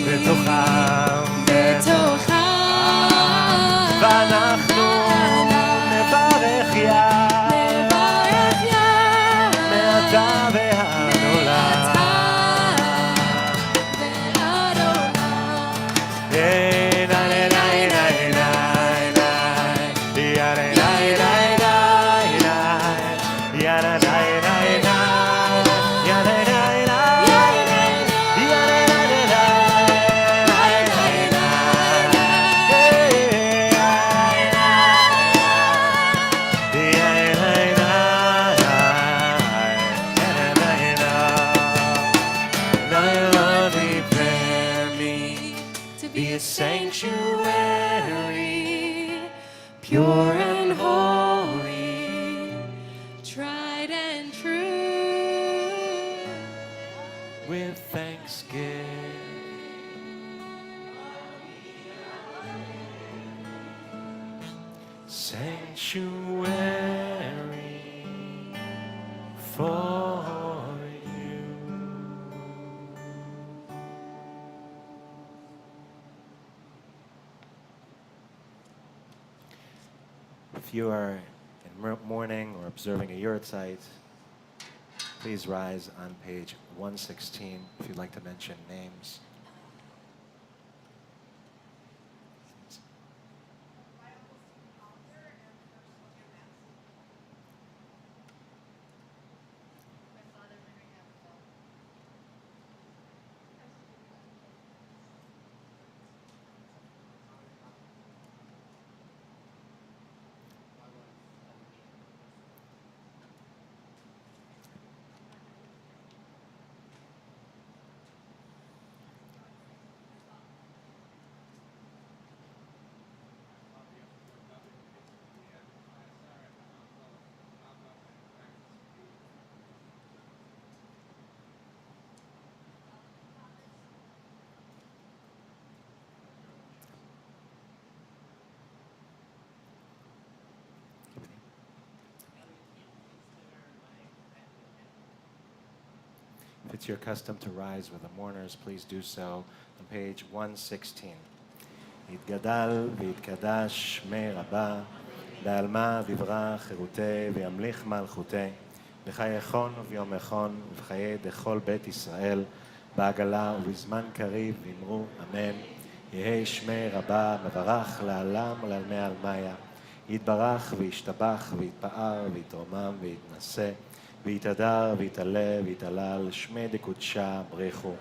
Speaker 1: בתוכם ואנחנו נברך יה מעתה ועד עולם. Sanctuary, pure and holy, tried and true, with thanksgiving. Sanctuary for you. If you are in mourning or observing a yurtzeit, please rise on page 116 if you'd like to mention names. If it's your custom to rise with the mourners, please do so on page 116. יתגדל ויתקדש שמי רבה, בעלמה ויברא חירותי וימליך מלכותי, בחייכון וביומכון ובחיי דכל בית ישראל, בעגלה ובזמן קריב אמרו אמן. יהי שמי רבה מברך לעלם ולעלמי עלמיה, יתברך וישתבח ויתפאר ויתרומם ויתנשא, ויתהדר ויתעלה ויתעלל, שמי דקודשה בריחו,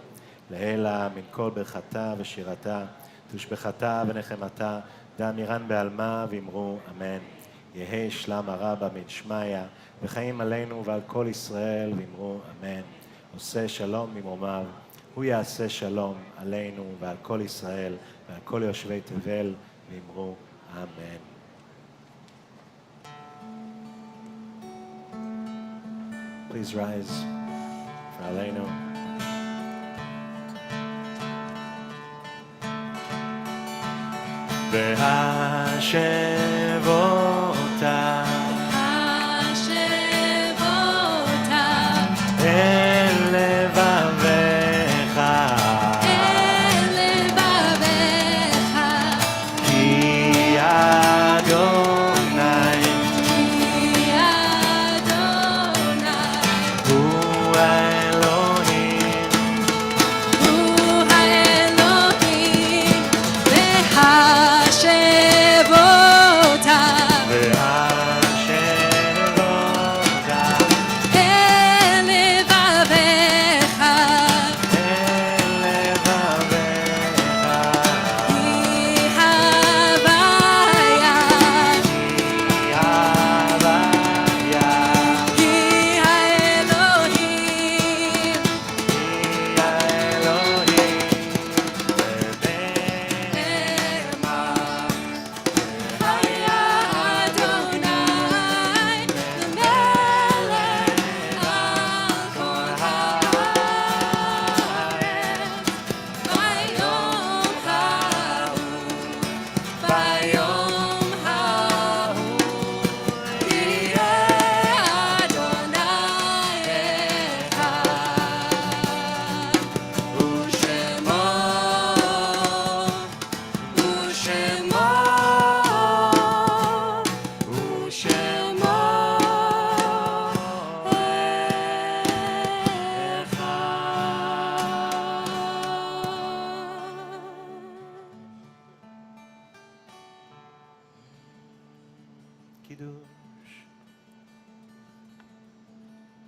Speaker 1: להילה מן כל ברכתה ושירתה, תושבחתה ונחמתה, דאמירן בעלמה ואמרו אמן. יהי שלמה רבה מן שמיה, וחיים עלינו ועל כל ישראל ואמרו אמן. עושה שלום ממרומיו, הוא יעשה שלום עלינו ועל כל ישראל ועל כל יושבי תבל ואמרו אמן. Please rise for Aleinu. והשב אותה אל לבביך, כי אדוני הוא האלוהים,
Speaker 10: והשב אותה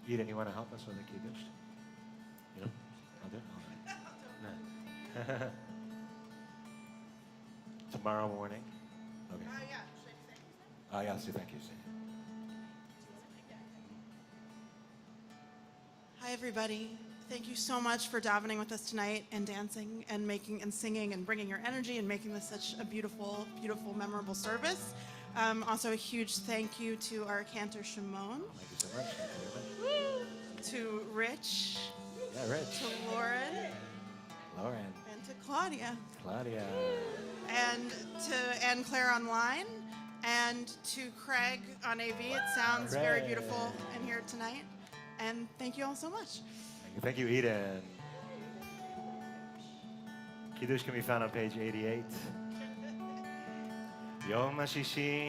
Speaker 1: Eden, you want to help us with the Kiddush? You know? I'll do it? All right. No. Tomorrow morning? Okay. Oh, yeah, so thank you.
Speaker 3: Hi, everybody. Thank you so much for davening with us tonight and dancing and making and singing and bringing your energy and making this such a beautiful, beautiful, memorable service. Also, a huge thank you to our cantor Shimon,
Speaker 1: Thank you so much. Thank you very much.
Speaker 3: to Rich,
Speaker 1: Yeah, Rich.
Speaker 3: to Lauren,
Speaker 1: Lauren.
Speaker 3: and to Claudia,
Speaker 1: Claudia.
Speaker 3: and to Anne Claire online, and to Craig on AV. It sounds very
Speaker 1: Craig.
Speaker 3: beautiful in here tonight. And thank you all so much.
Speaker 1: Thank you, Eden. Kiddush can be found on page 88. יום השישי,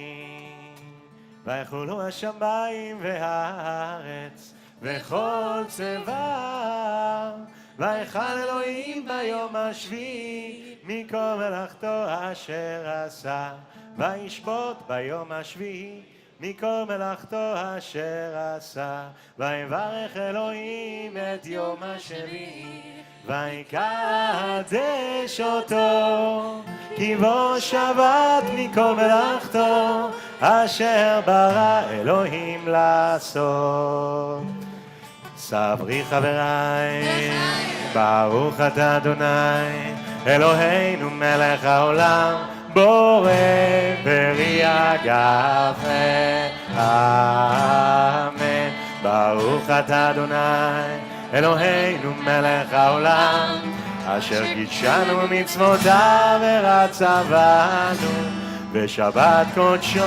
Speaker 1: ויחולו השמיים והארץ, וכל צבא, ויחל אלוהים ביום השביעי, מכל מלאכתו אשר עשה, וישבות ביום השביעי, מכל מלאכתו אשר עשה, ויברך אלוהים את יום השביעי, ויקדש אותו, כי בו שבת מכל מלאכתו, אשר ברא אלוהים לעשות. סברי חבריי, ברוך אתה אדוני, אלוהינו מלך העולם, בורא בריאה גפה, אמן. ברוך אתה אדוני, אלוהינו מלך העולם, אשר קידשנו מצוותיו ורצה בנו, בשבת קודשו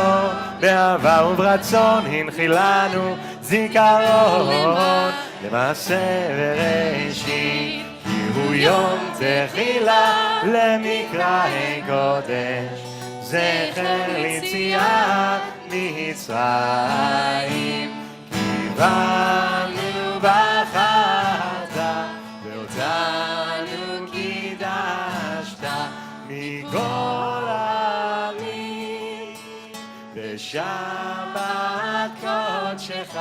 Speaker 1: באהבה וברצון הנחילנו, זיכרון למעשה וראשית, כי הוא יום תחילה למקראי קודש, זכר ליציאת מצרים, כי באנו בחרת ואותנו קידשת מכל העמים, בשבת קודשך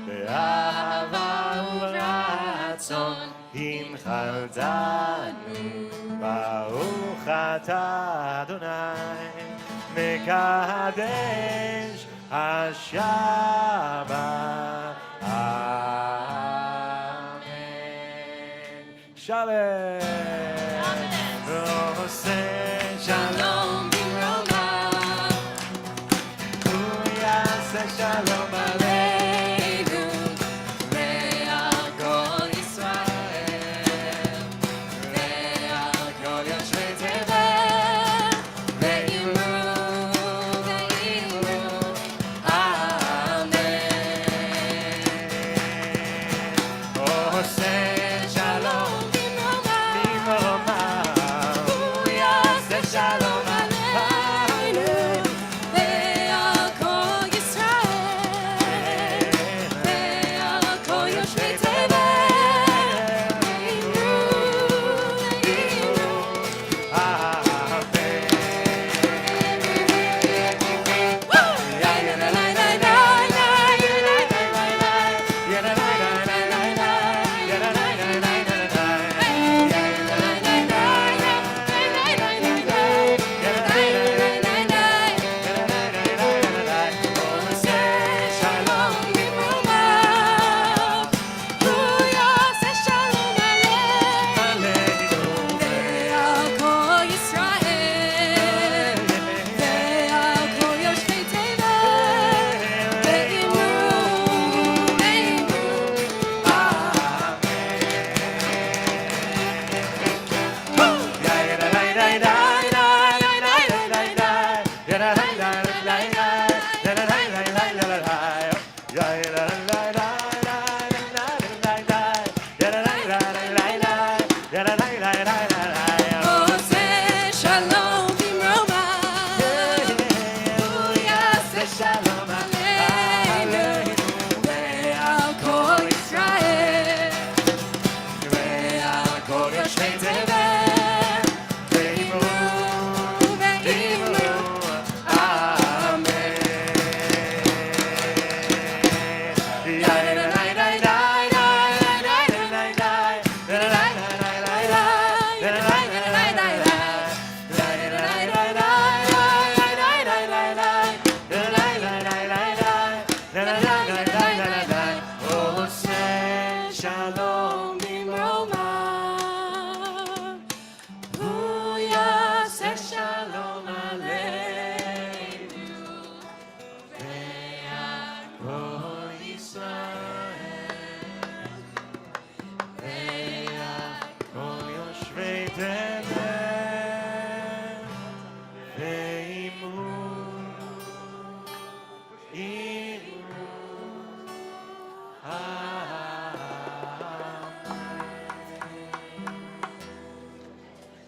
Speaker 1: באהבה וברצון הנחלתנו. ברוך אתה אדוני מקדש השבת, אמן. שלום ועושה שלום במרומיו, הוא יעשה שלום עלינו ועל כל ישראל ועל כל יושבי תבל, ואמרו אמן. עושה שלום במרומיו, הוא יעשה שלום עלינו ועל כל ישראל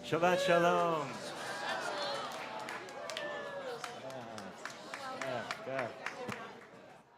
Speaker 1: Shabbat Shalom.